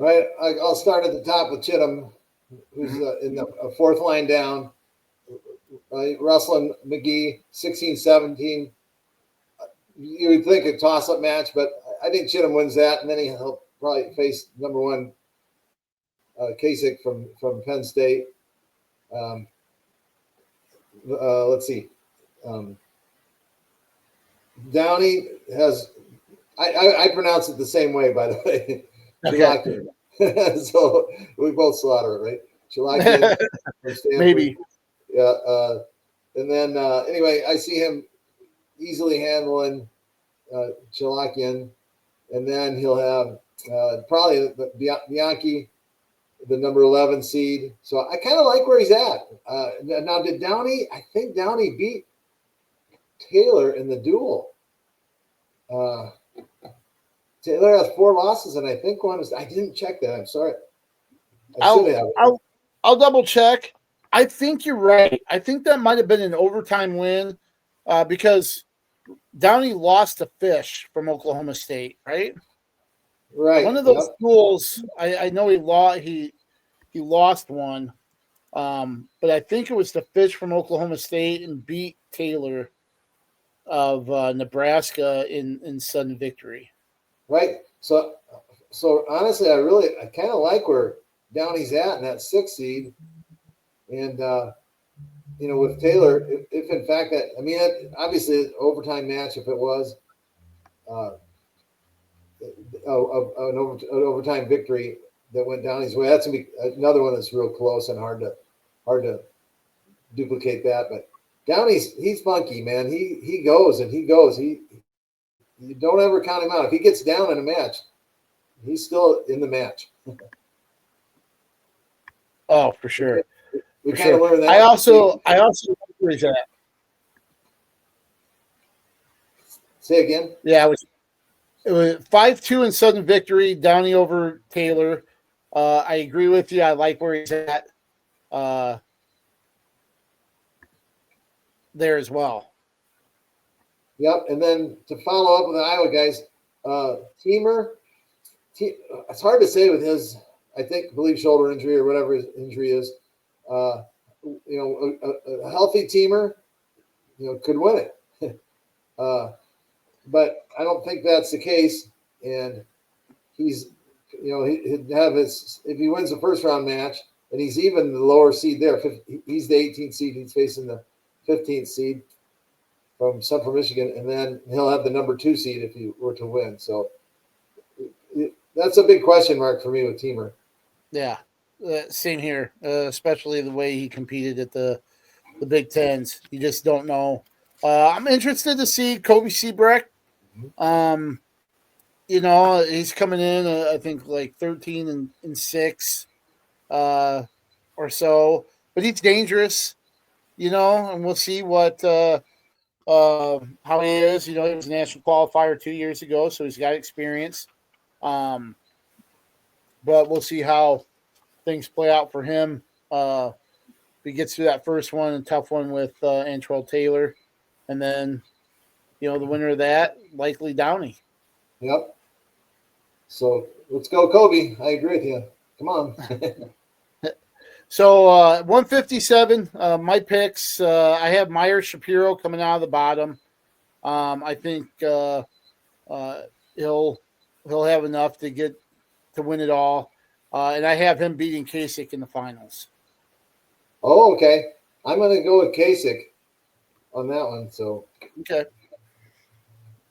All right, I'll start at the top with Chittum, who's in the 4th line down. Wrestling McGee, 16-17. You would think a toss-up match, but I think Chittum wins that, and then he'll probably face number 1 Kasich from Penn State. Let's see. Downey has, I pronounce it the same way, by the way. Okay. So we both slaughter it, right? Chalakian. Maybe. Yeah. And then, anyway, I see him easily handling Chalakian. And then he'll have probably Bianchi, the number 11 seed. So I kind of like where he's at. Now, did Downey, I think Downey beat Taylor in the duel. Taylor has 4 losses, and I think one was, I didn't check that. I'm sorry. I'll double check. I think you're right. I think that might have been an overtime win because Downey lost to Fish from Oklahoma State, right? Right. One of those schools, I know he lost one, but I think it was the Fish from Oklahoma State and beat Taylor of Nebraska in sudden victory. Right. So honestly, I kind of like where Downey's at in that 6th seed, and with Taylor, if in fact that, I mean, obviously an overtime match if it was an overtime victory that went Downey's way, that's gonna be another one that's real close and hard to duplicate that. But he's funky, man. He goes and he goes. You don't ever count him out. If he gets down in a match, he's still in the match. Oh, for sure. We kind of learned that. I also where he's at. Say again. Yeah, it was 5-2 in sudden victory, Downey over Taylor. I agree with you. I like where he's at there as well. Yep, and then to follow up with the Iowa guys, Teamer. It's hard to say with his, I believe shoulder injury or whatever his injury is. A healthy Teamer, could win it. But I don't think that's the case. And he'd have if he wins the first round match, and he's even the lower seed there. He's the 18th seed. He's facing the 15th seed from Central Michigan, and then he'll have the number 2 seed if he were to win. So that's a big question mark for me with Teamer. Yeah, same here, especially the way he competed at the Big Tens. You just don't know. I'm interested to see Kobe Seabrecht. He's coming in, I think, like 13-6 or so, but he's dangerous, and we'll see what how he is. He was a national qualifier 2 years ago, so he's got experience. But we'll see how things play out for him. If he gets through that first one, a tough one with Antrell Taylor, and then the winner of that, likely Downey. Yep. So let's go, Kobe. I agree with you. Come on. So 157, my picks. I have Meyer Shapiro coming out of the bottom. I think he'll have enough to win it all, and I have him beating Kasich in the finals. Oh, okay. I'm going to go with Kasich on that one. So okay.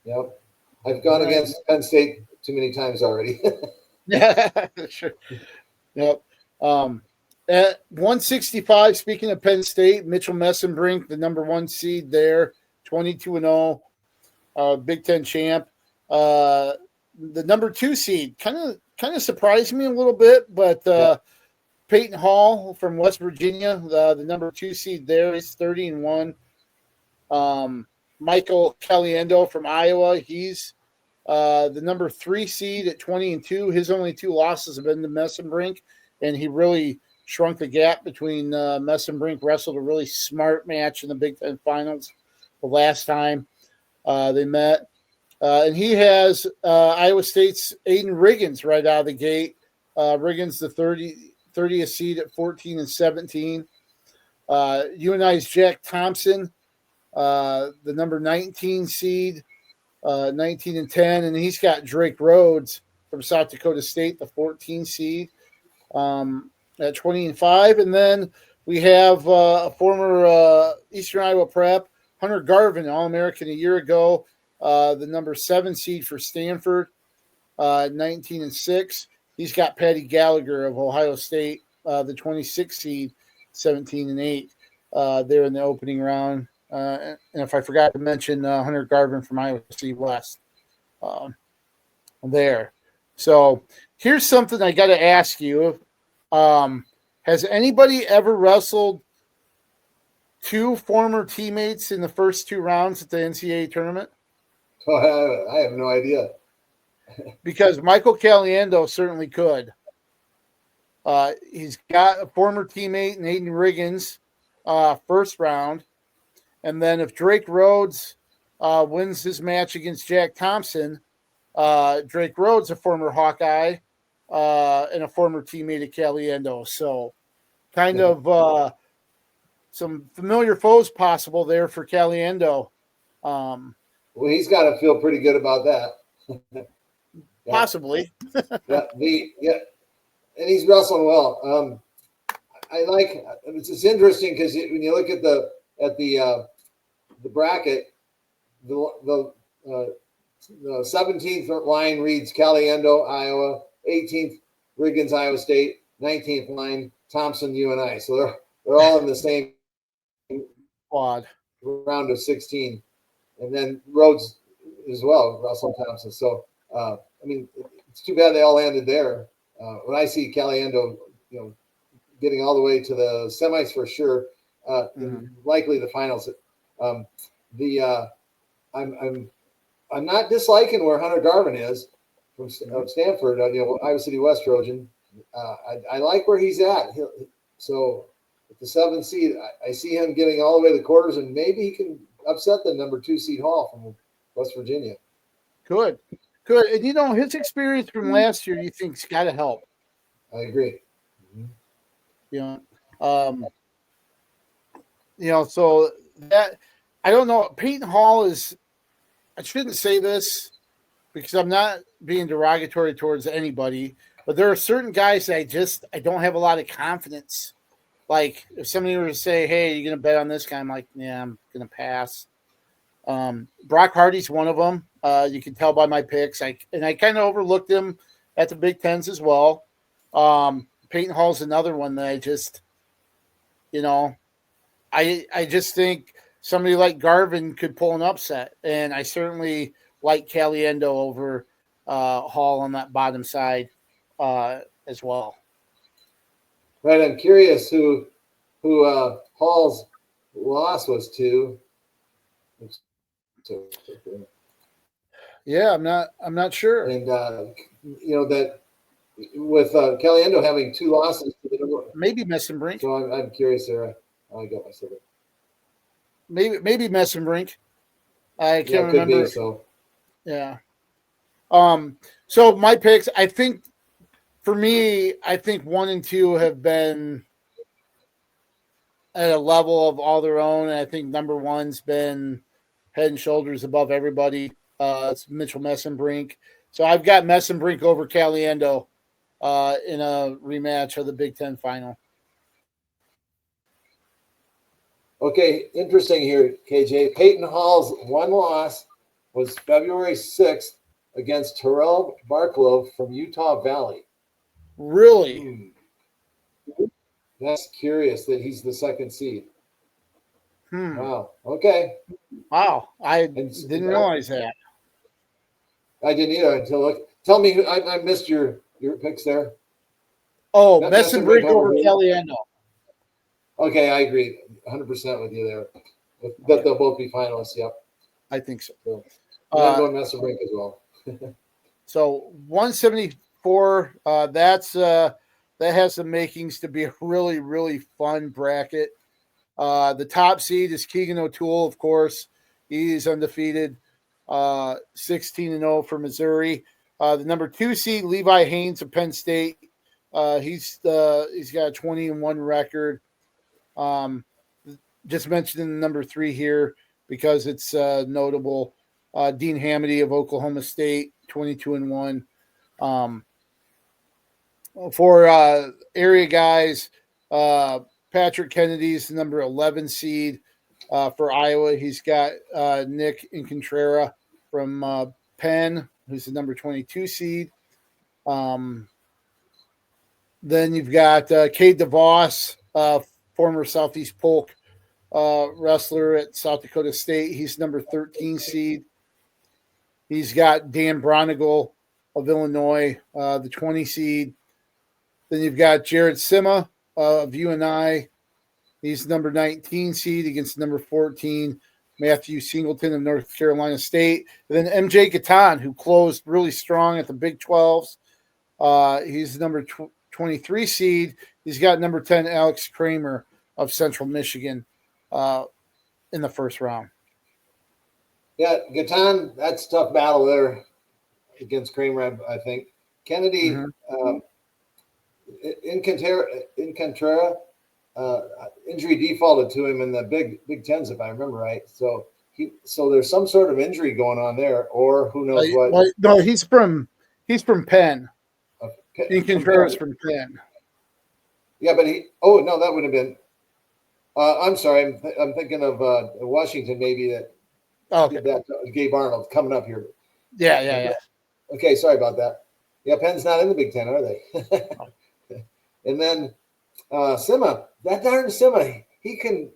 Yep. I've gone against Penn State too many times already. Yeah, sure. Yep. At 165, speaking of Penn State, Mitchell Messenbrink, the number 1 seed there, 22-0, Big Ten champ. The number 2 seed kind of surprised me a little bit, but Peyton Hall from West Virginia, the number 2 seed there, is 30-1. Michael Caliendo from Iowa, he's the number 3 seed at 20-2. His only 2 losses have been to Messenbrink, and he really shrunk the gap between Messenbrink. Wrestled a really smart match in the Big Ten finals the last time they met. And he has Iowa State's Aiden Riggins right out of the gate. Riggins, the 30th seed at 14-17. UNI's Jack Thompson, the number 19 seed, 19-10. And he's got Drake Rhodes from South Dakota State, the 14 seed, at 20-5. And then we have a former Eastern Iowa Prep, Hunter Garvin, All-American a year ago, the number 7 seed for Stanford, 19-6. He's got Patty Gallagher of Ohio State, the 26 seed, 17-8, there in the opening round. And if I forgot to mention Hunter Garvin from Iowa State West there. So here's something I got to ask you. Has anybody ever wrestled 2 former teammates in the first 2 rounds at the NCAA tournament? Oh, I have no idea. Because Michael Caliendo certainly could. He's got a former teammate in Aiden Riggins, first round. And then if Drake Rhodes wins his match against Jack Thompson, Drake Rhodes, a former Hawkeye, and a former teammate of Caliendo. So kind of some familiar foes possible there for Caliendo. Well, he's got to feel pretty good about that. Yeah. Possibly. And he's wrestling well. I like it's interesting because when you look at the bracket, the 17th line reads Caliendo, Iowa, 18th Riggins, Iowa State, 19th line Thompson, UNI. So they're all in the same quad round of 16, and then Rhodes as well, Russell Thompson. So I mean, it's too bad they all ended there. When I see Caliendo, getting all the way to the semis for sure, likely the finals. I'm not disliking where Hunter Garvin is from Stanford, Iowa City West Trojan. I like where he's at. So at the 7th seed, I see him getting all the way to the quarters, and maybe he can upset the number 2 seed Hall from West Virginia. Good. And his experience from last year, you think's got to help. I agree. So that I don't know. Peyton Hall is. I shouldn't say this because I'm not being derogatory towards anybody, but there are certain guys that I don't have a lot of confidence. Like if somebody were to say, "Hey, you're gonna bet on this guy," I'm like, "Yeah, I'm gonna pass." Brock Hardy's one of them. You can tell by my picks. I kind of overlooked him at the Big Tens as well. Peyton Hall's another one that I just, I just think somebody like Garvin could pull an upset, and I certainly like Caliendo over Hall on that bottom side as well. Right, I'm curious who Hall's loss was to. Yeah, I'm not sure. And that with Caliendo having 2 losses, maybe Messenbrink. So I'm curious there. I got myself. Maybe Messenbrink. I can't remember. Could be, so. Yeah. So my picks, I think for me, 1 and 2 have been at a level of all their own. And I think number 1's been head and shoulders above everybody. It's Mitchell Messenbrink. So I've got Messenbrink over Caliendo in a rematch of the Big Ten final. Okay, interesting here, KJ. Peyton Hall's 1 loss was February 6th against Terrell Barklow from Utah Valley. Really? That's curious that he's the 2nd seed. Wow. Okay. Wow. I didn't realize that. I didn't either until tell me. I missed your picks there. Oh, Messenbrink over Caliendo. Okay, I agree 100% with you there. That they'll both be finalists. Yep. I think so. I'm going Messenbrink as well. So 174. That has the makings to be a really, really fun bracket. The top seed is Keegan O'Toole, of course. He's undefeated, 16-0 for Missouri. The number 2 seed, Levi Haynes of Penn State. He's got a 20-1 record. Just mentioning the number 3 here because it's notable. Dean Hamady of Oklahoma State, 22-1. For area guys, Patrick Kennedy's the number 11 seed for Iowa. He's got Nick Incontrera from Penn, who's the number 22 seed. Then you've got Cade DeVos, former Southeast Polk wrestler at South Dakota State. He's number 13 seed. He's got Dan Bronigal of Illinois, the 20 seed. Then you've got Jared Sima of UNI. He's number 19 seed against number 14, Matthew Singleton of North Carolina State. And then MJ Gatan, who closed really strong at the Big 12s. He's the number 23 seed. He's got number 10, Alex Kramer of Central Michigan in the first round. Yeah, Gatan, that's a tough battle there. against Kramer, I think. Kennedy, Incantrera, injury defaulted to him in the Big Tens, if I remember right. So there's some sort of injury going on there, or who knows what. Well, no, he's from Penn. Incantrera's from Penn. Yeah, but that would have been. I'm sorry, I'm thinking of Washington, maybe that did that. Gabe Arnold coming up here. Yeah. Okay, sorry about that. Yeah, Penn's not in the Big Ten, are they? And then Sima, that darn Sima, he can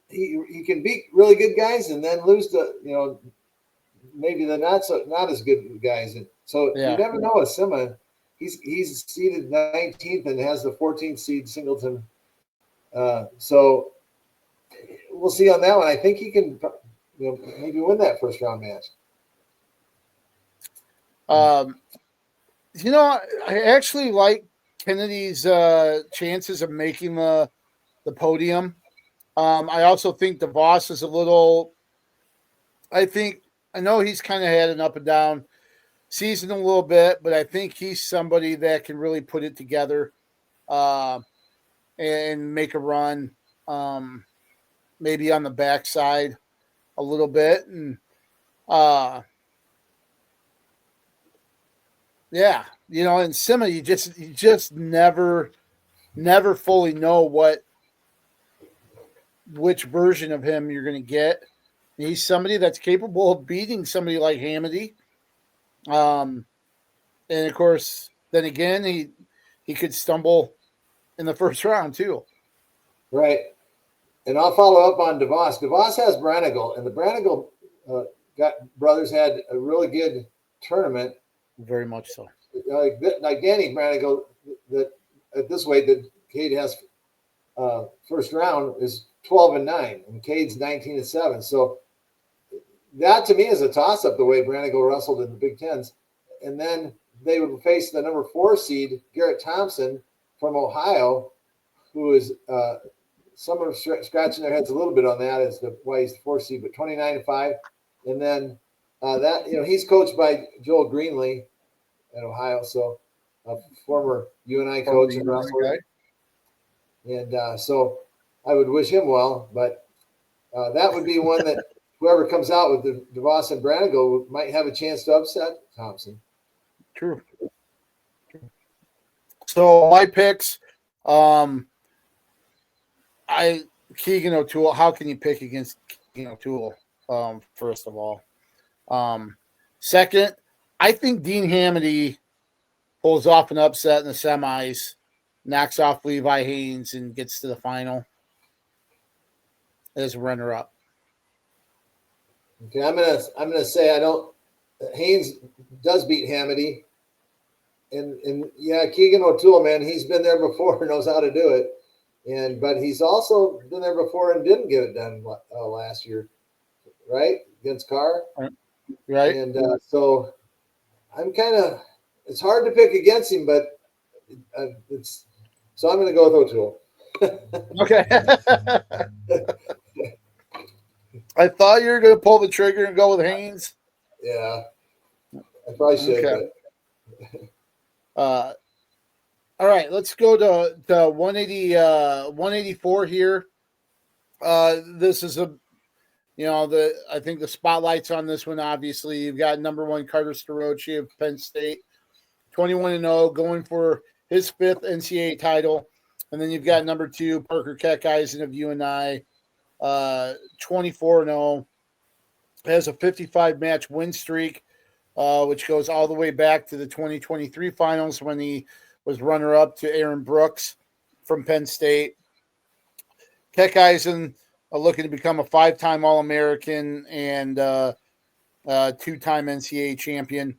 beat really good guys and then lose to maybe the not as good guys. And so you never know with Sima. He's seeded 19th and has the 14th seed Singleton. So we'll see on that one. I think he can maybe win that first round match. I actually like Kennedy's chances of making the podium. I also think DeVos is a little. I know he's kind of had an up and down season a little bit, but I think he's somebody that can really put it together and make a run, maybe on the backside a little bit. And and Sima, you just never fully know which version of him you're going to get. He's somebody that's capable of beating somebody like Hamady. And of course, then again, he could stumble in the first round too. Right. And I'll follow up on DeVos. DeVos has Branigal, and the Branigal brothers had a really good tournament. Very much so. Like Danny Branigal, that at this weight that Cade has first round is 12-9, and Cade's 19-7. So that to me is a toss-up the way Branigal wrestled in the Big Tens. And then they would face the number 4 seed, Garrett Thompson from Ohio, who is some are scratching their heads a little bit on that as to why he's the 4 seed, but 29-5. And then he's coached by Joel Greenlee at Ohio, so a former UNI coach and wrestler. And so I would wish him well, but that would be one that whoever comes out with the DeVos and Branigal might have a chance to upset Thompson. True. So my picks, Keegan O'Toole. How can you pick against Keegan O'Toole? First of all, second, I think Dean Hamady pulls off an upset in the semis, knocks off Levi Haynes, and gets to the final as a runner-up. Okay, I'm gonna say I don't. Haynes does beat Hamady, and Keegan O'Toole, man, he's been there before, knows how to do it, but he's also been there before and didn't get it done last year, right, against Carr, right, and so I'm it's hard to pick against him, but so I'm gonna go with O'Toole. Okay. I thought you were going to pull the trigger and go with Haynes. Yeah, I probably should. Okay. All right, let's go to 184 here. This is I think the spotlight's on this one. Obviously, you've got number 1 Carter Starochi of Penn State, 21-0, going for his 5th NCAA title, and then you've got number 2 Parker Keckeisen of UNI. 24-0, has a 55-match win streak, which goes all the way back to the 2023 finals when he was runner-up to Aaron Brooks from Penn State. Keckeisen looking to become a 5-time All-American and 2-time NCAA champion.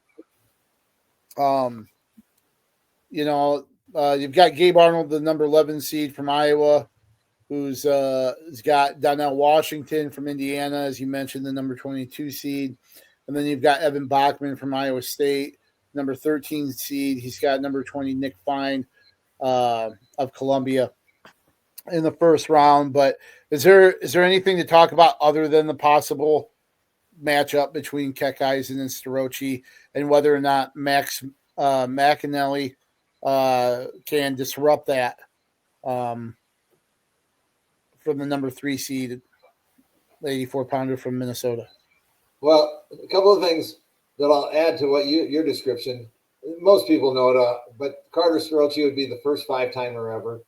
You've got Gabe Arnold, the number 11 seed from Iowa, who's got Donnell Washington from Indiana, as you mentioned, the number 22 seed. And then you've got Evan Bachman from Iowa State, number 13 seed. He's got number 20 Nick Fine of Columbia in the first round. But is there anything to talk about other than the possible matchup between Keckeisen and Starochi, and whether or not Max McAnally can disrupt that from the number 3 seed, the 84-pounder from Minnesota. Well, a couple of things that I'll add to what your description. Most people know it, but Carter Starochi would be the first 5-timer ever.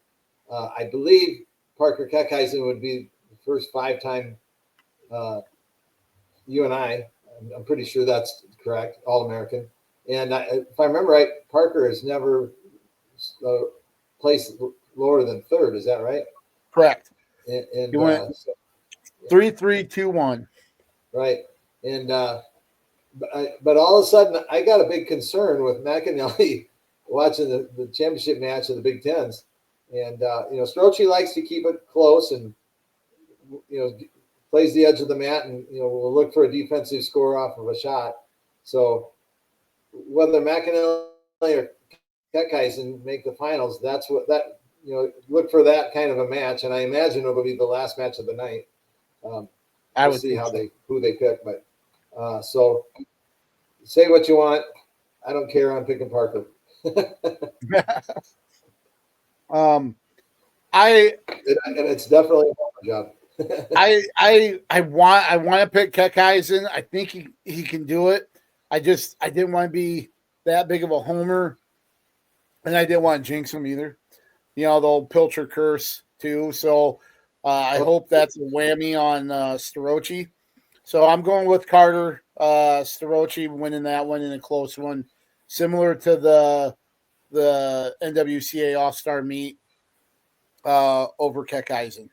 I believe Parker Keckeisen would be the first 5-time UNI. I'm pretty sure that's correct, All-American. And if I remember right, Parker has never placed lower than 3rd. Is that right? Correct. And he went 3-3-2-1. Right. And but all of a sudden, I got a big concern with McAnally watching the championship match of the Big Tens. And, Starochi likes to keep it close and, plays the edge of the mat and, will look for a defensive score off of a shot. So whether McAnally or Keckeisen make the finals, that's what look for that kind of a match. And I imagine it'll be the last match of the night. I we'll would see so. who they pick, but so say what you want. I don't care. I'm picking Parker. And it's definitely a job. I want to pick Keckeisen. I think he can do it. I didn't want to be that big of a homer, and I didn't want to jinx him either. The old Pilcher curse too. So I hope that's a whammy on Starochi. So I'm going with Carter Starochi winning that one in a close one, similar to the NWCA All-Star meet over Keckeisen.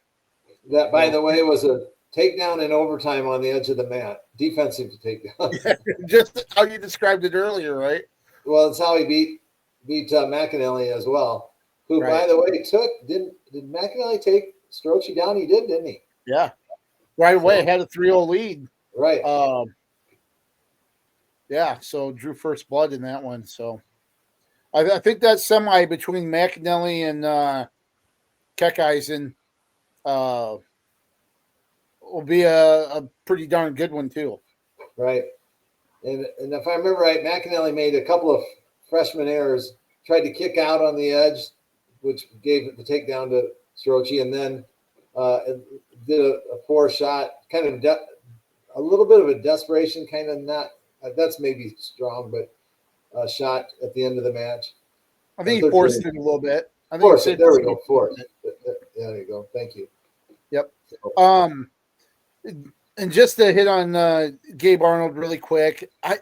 That, by the way, was a takedown in overtime on the edge of the mat. Defensive takedown. Just how you described it earlier, right? Well, it's how he beat McAnally as well. Who, right. By the way, did McAnally take Starochi down? He did, didn't he? Yeah. Right away, had a 3-0 lead. Right. Yeah, so drew first blood in that one. So I think that semi between McAnally and Keckeisen will be a pretty darn good one too. Right. And if I remember right, McAnally made a couple of freshman errors, tried to kick out on the edge, which gave the takedown to Starochi, and then did a poor shot, kind of a little bit of a desperation, kind of not, that's maybe strong, but a shot at the end of the match. I think he forced it a little bit. Forced it. There we go. Forced. There you go. Thank you. Yep. And just to hit on Gabe Arnold really quick, I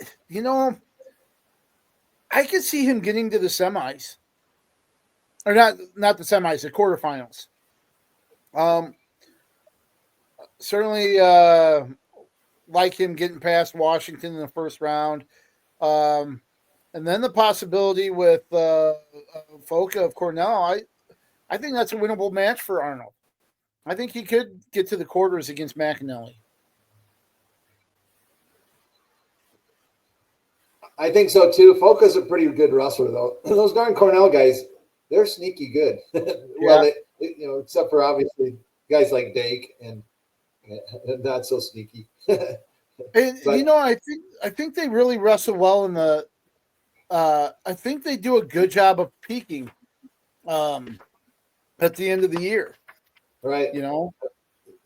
could see him getting to the semis, or not the semis, the quarterfinals. Certainly like him getting past Washington in the first round. And then the possibility with Foca of Cornell, I think that's a winnable match for Arnold. I think he could get to the quarters against McAnally. I think so too. Foca's a pretty good wrestler, though. Those darn Cornell guys, they're sneaky good. Well, Yeah. Except for obviously guys like Dake and not so sneaky. And I think they really wrestle well in the. I think they do a good job of peaking at the end of the year. Right. The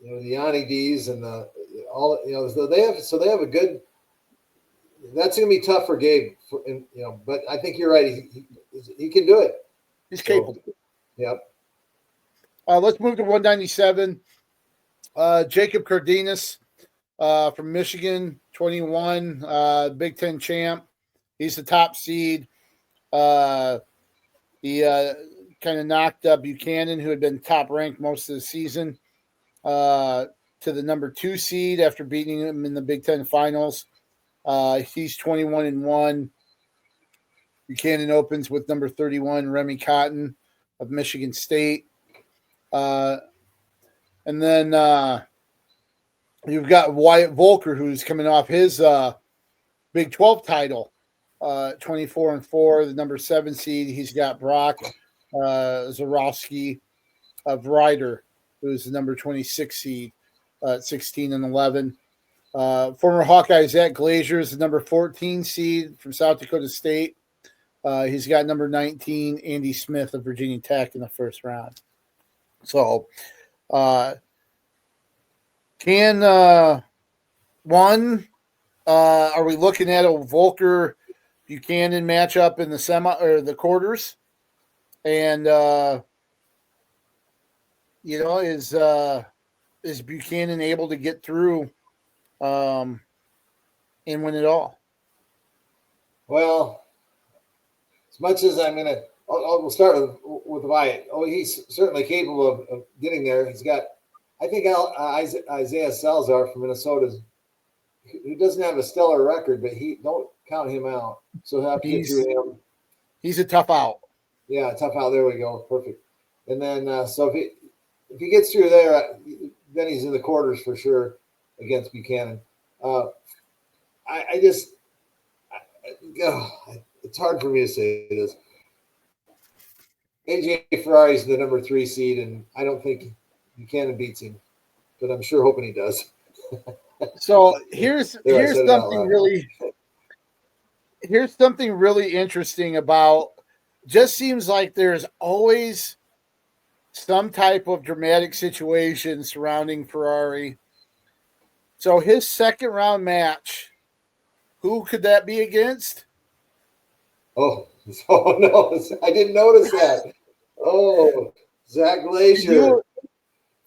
Yanni D's and so they have a good. That's going to be tough for Gabe, but I think you're right. He can do it. He's capable. Yep. Let's move to 197. Jacob Cardenas from Michigan, 21, Big Ten champ. He's the top seed. He kind of knocked Buchanan, who had been top ranked most of the season, to the number 2 seed after beating him in the Big Ten finals. He's 21-1. Buchanan opens with number 31, Remy Cotton of Michigan State. And then you've got Wyatt Volker, who's coming off his Big 12 title, 24-4, the number 7 seed. He's got Brock Zarowski of Ryder, who's the number 26 seed, 16-11. Former Hawkeye Zach Glazier is the number 14 seed from South Dakota State. He's got number 19, Andy Smith of Virginia Tech in the first round. So, are we looking at a Volker Buchanan matchup in the semi or the quarters? And is Buchanan able to get through and win it all? Well, as much as we'll start with Wyatt. Oh, he's certainly capable of getting there. He's got, I think, Isaiah Salazar from Minnesota, who doesn't have a stellar record, but don't count him out. So have to get through him. He's a tough out. Yeah, tough out. There we go. Perfect. And then so if he gets through there, then he's in the quarters for sure against Buchanan. It's hard for me to say this. AJ Ferrari's the number 3 seed, and I don't think Buchanan beats him, but I'm sure hoping he does. So here's something really interesting about. Just seems like there's always some type of dramatic situation surrounding Ferrari. So his second round match, who could that be against? Oh no, I didn't notice that. Oh, Zach Glazier.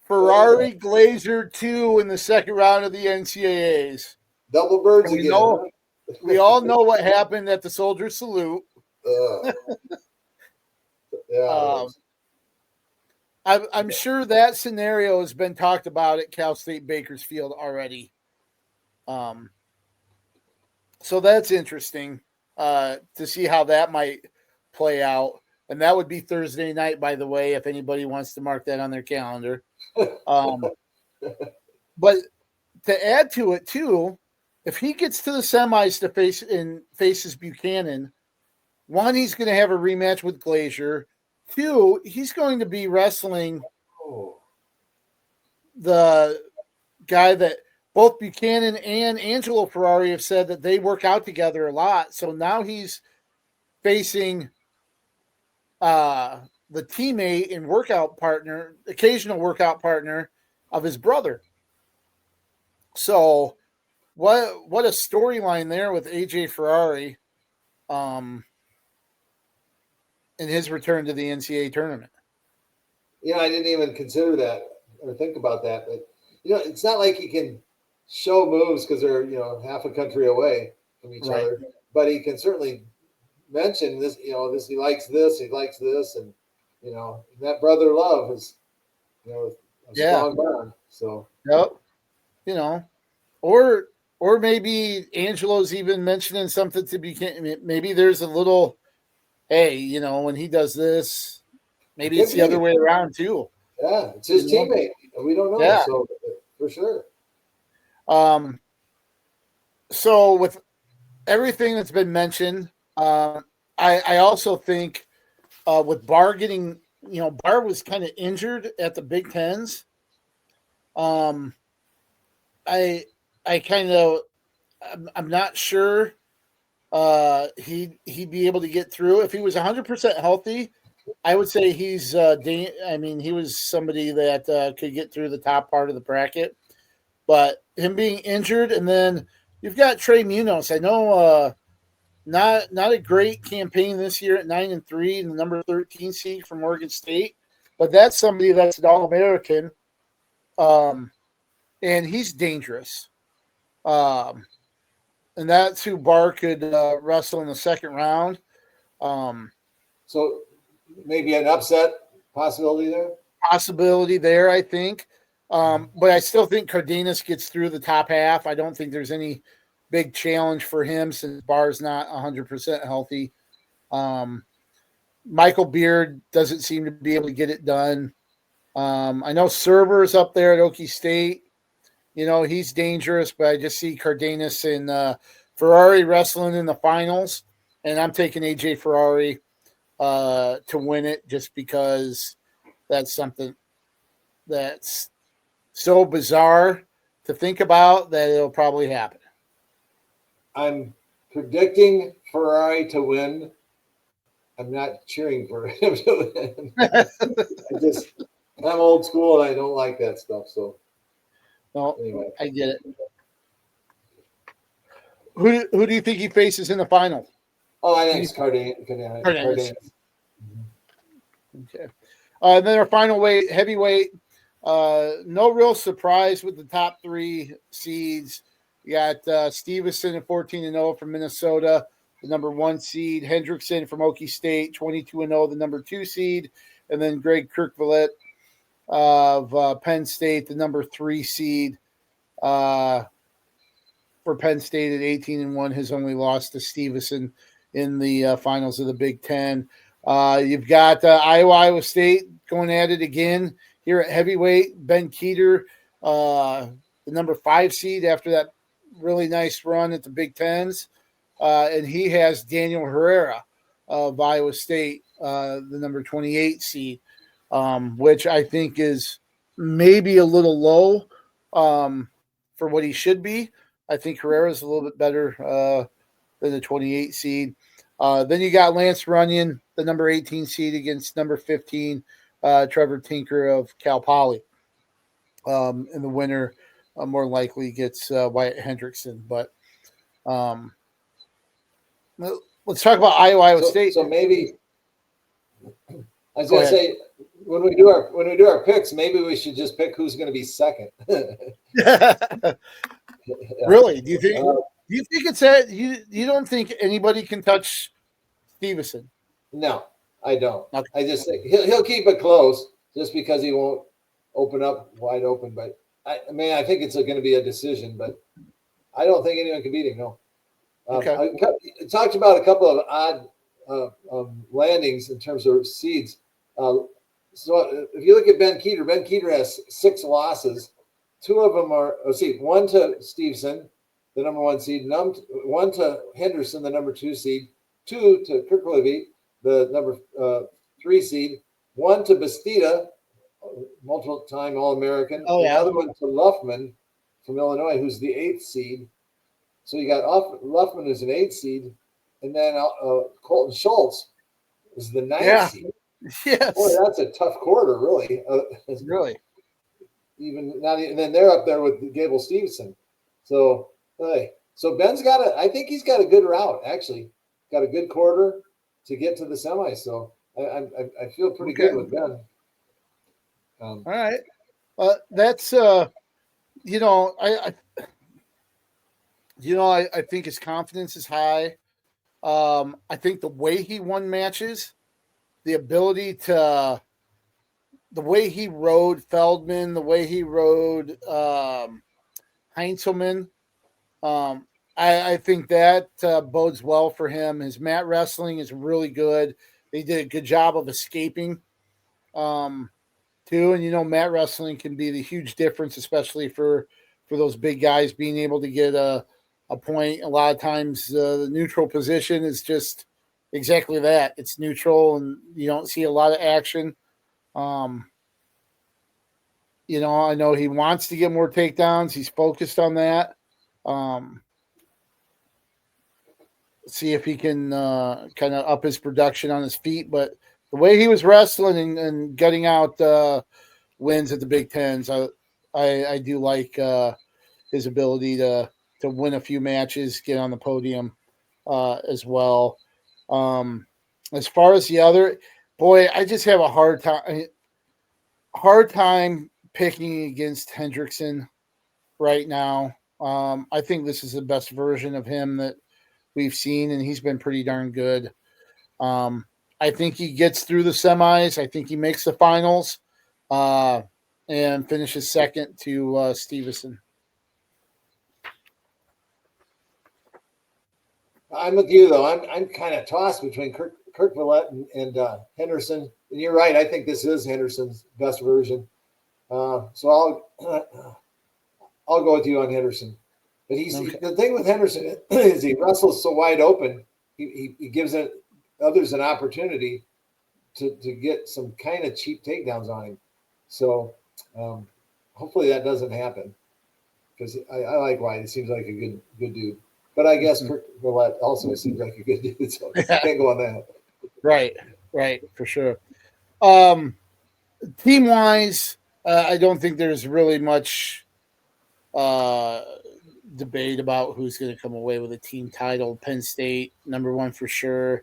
Ferrari Glazier 2 in the second round of the NCAAs. Double birds again. We all know what happened at the Soldier Salute. Yeah. I'm sure that scenario has been talked about at Cal State Bakersfield already. So that's interesting to see how that might play out. And that would be Thursday night, by the way, if anybody wants to mark that on their calendar. But to add to it, too, if he gets to the semis to faces Buchanan, one, he's going to have a rematch with Glazier. 2, he's going to be wrestling the guy that both Buchanan and Angelo Ferrari have said that they work out together a lot. So now he's facing the teammate and occasional workout partner of his brother. So what a storyline there with AJ Ferrari in his return to the NCAA tournament. I didn't even consider that or think about that. But, it's not like he can show moves because they're, half a country away from each other. But he can certainly mention this, this, he likes this, and, that brother love is, a strong bond. So, yep. Or maybe Angelo's even mentioning something to Buchanan. Maybe there's a little, hey, when he does this, maybe it's the other way around too. Yeah, it's his teammate. We don't know. Yeah. So for sure. So with everything that's been mentioned, I also think with Barr getting, Barr was kind of injured at the Big Tens. I'm not sure he'd be able to get through. If he was 100% healthy, I would say he's he was somebody that could get through the top part of the bracket. But him being injured, and then you've got Trey Munoz. I know not a great campaign this year at 9-3, and the number 13 seed from Oregon State, but that's somebody that's an All-American, and he's dangerous. And that's who Barr could wrestle in the second round. So maybe an upset possibility there? Possibility there, I think. But I still think Cardenas gets through the top half. I don't think there's any big challenge for him since Barr's not 100% healthy. Michael Beard doesn't seem to be able to get it done. I know Server's up there at Okie State. He's dangerous, but I just see Cardenas and Ferrari wrestling in the finals, and I'm taking AJ Ferrari to win it just because that's something that's so bizarre to think about that it'll probably happen. I'm predicting Ferrari to win. I'm not cheering for him to win. I'm old school and I don't like that stuff. So, no, anyway, I get it. Who do you think he faces in the final? Oh, I think it's Cardenas. Okay. And then our final weight, heavyweight. No real surprise with the top 3 seeds. You got Stevenson at 14-0 from Minnesota, the number 1 seed. Hendrickson from Okie State, 22-0, the number 2 seed. And then Greg Kirkvallett of Penn State, the number 3 seed. For Penn State at 18-1, has only lost to Stevenson in the finals of the Big Ten. You've got Iowa State going at it again here at heavyweight. Ben Keeter, the number 5 seed after that really nice run at the Big Tens. And he has Daniel Herrera of Iowa State, the number 28 seed, which I think is maybe a little low for what he should be. I think Herrera is a little bit better than the 28 seed. Then you got Lance Runyon, the number 18 seed, against number 15, Trevor Tinker of Cal Poly. And the winner more likely gets Wyatt Hendrickson. But let's talk about Iowa State. So maybe I was going to say, when we do our picks, maybe we should just pick who's going to be second. Really? Do you think? Do you think it's that you don't think anybody can touch Stevenson? No, I don't. Okay. I just think he'll keep it close just because he won't open up wide open. But I think it's going to be a decision. But I don't think anyone can beat him. No. Okay. I talked about a couple of odd landings in terms of seeds. So if you look at Ben Keeter has 6 losses. 2 of them are, one to Stevenson, the number 1 seed, 1 to Henderson, the number 2 seed, 2 to Kirklevy, the number 3 seed, 1 to Bastida, multiple-time All-American, the other one to Luffman from Illinois, who's the 8th seed. So you got Luffman, who's an 8th seed, and then Colton Schultz is the 9th seed. Yes. Boy, that's a tough quarter, really. Really. And then they're up there with Gable Stevenson. So Ben's I think he's got a good route, actually. Got a good quarter to get to the semis. So I feel pretty good with Ben. All right. That's I think his confidence is high. I think the way he won matches, the ability to the way he rode Feldman, the way he rode Heinzelman, I think that bodes well for him. His mat wrestling is really good. They did a good job of escaping, too. And mat wrestling can be the huge difference, especially for those big guys being able to get a point. A lot of times, the neutral position is just exactly that. It's neutral, and you don't see a lot of action. I know he wants to get more takedowns. He's focused on that. See if he can kind of up his production on his feet. But the way he was wrestling and gutting out wins at the Big Tens, I do like his ability to win a few matches, get on the podium as well. As far as the other, boy, I just have a hard time picking against Hendrickson right now. I think this is the best version of him that we've seen, and he's been pretty darn good. I think he gets through the semis. I think he makes the finals and finishes second to Stevenson. I'm with you, though. I'm kind of tossed between Kirk Villette and Henderson. And you're right. I think this is Henderson's best version. So I'll go with you on Henderson. But the thing with Henderson is he wrestles so wide open. He gives others an opportunity to get some kind of cheap takedowns on him. So hopefully that doesn't happen. because I like Wyatt. He seems like a good dude. But I guess Kurt Willett also seems like a good dude, so can't go on that. Right, for sure. Team wise, I don't think there's really much debate about who's going to come away with a team title. Penn State, number one for sure.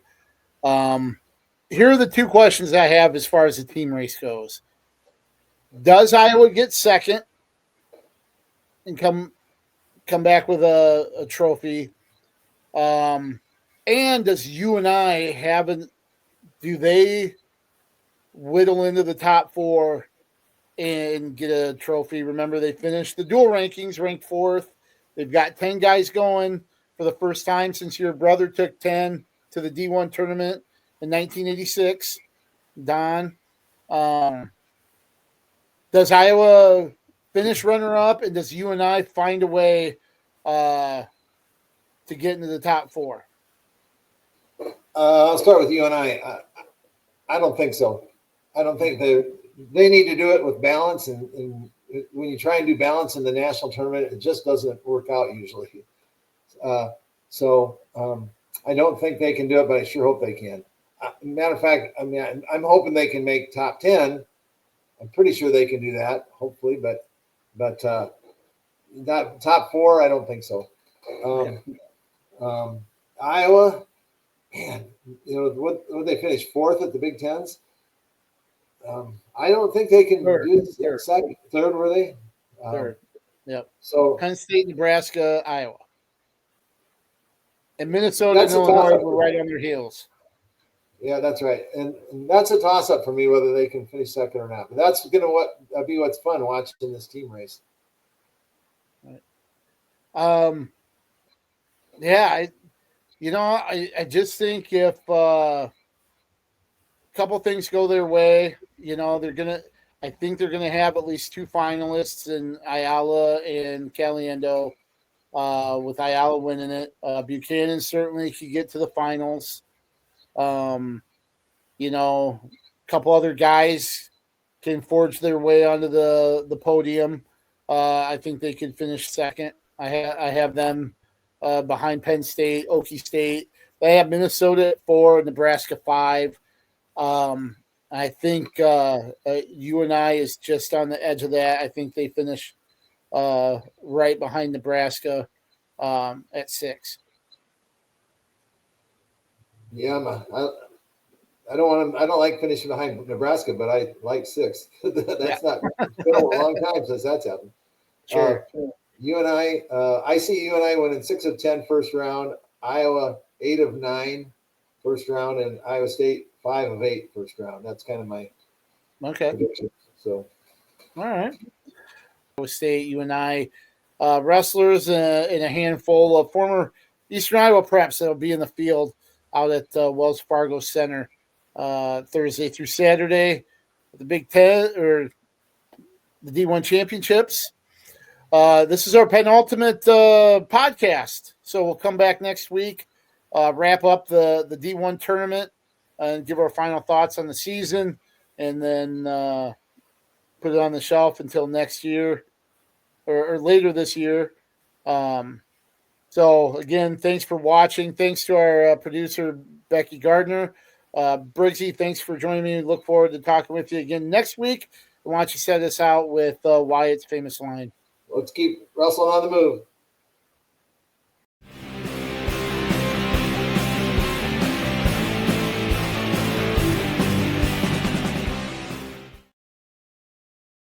Here are the two questions I have as far as the team race goes. Does Iowa get second and come back with a trophy? And does UNI do they whittle into the top four and get a trophy? Remember, they finished the dual rankings, ranked fourth. They've got 10 guys going for the first time since your brother took 10 to the D1 tournament in 1986. Don, does Iowa finish runner-up, and does UNI find a way to get into the top four? I'll start with UNI. I don't think so. I don't think they need to do it with balance, and when you try and do balance in the national tournament, it just doesn't work out usually. So I don't think they can do it, but I sure hope they can. Matter of fact, I mean, I'm hoping they can make top 10. I'm pretty sure they can do that, hopefully, but not top four, I don't think so. Iowa, man, what they finish fourth at the Big Tens? I don't think they can do second. Third, were they? Third. Yep. So Penn State, Nebraska, Iowa. And Minnesota and Illinois were right on their heels. Yeah, that's right. And that's a toss-up for me whether they can finish second or not. But that's going to be what's fun watching this team race. Right. Yeah, I just think if a couple things go their way, I think they're gonna have at least two finalists in Ayala and Caliendo, with Ayala winning it. Buchanan certainly could get to the finals. A couple other guys can forge their way onto the podium. I think they could finish second. I have them behind Penn State, Okie State. They have Minnesota at 4, Nebraska 5. I think UNI is just on the edge of that. I think they finish right behind Nebraska at 6. Yeah, I don't like finishing behind Nebraska, but I like 6. That's not been a long time since that's happened. Sure. UNI, I see UNI winning 6 of 10 first round, Iowa 8 of 9 first round, and Iowa State 5 of 8 first round. That's kind of my prediction. So, all right. Iowa State, UNI wrestlers and a handful of former Eastern Iowa preps that will be in the field out at Wells Fargo Center Thursday through Saturday, the Big Ten or the D1 championships. This is our penultimate podcast, so we'll come back next week, wrap up the D1 tournament, and give our final thoughts on the season, and then put it on the shelf until next year or later this year. So again, thanks for watching. Thanks to our producer Becky Gardner. Briggsy, thanks for joining me. Look forward to talking with you again next week. I want you to set us out with Wyatt's famous line. Let's keep wrestling on the move.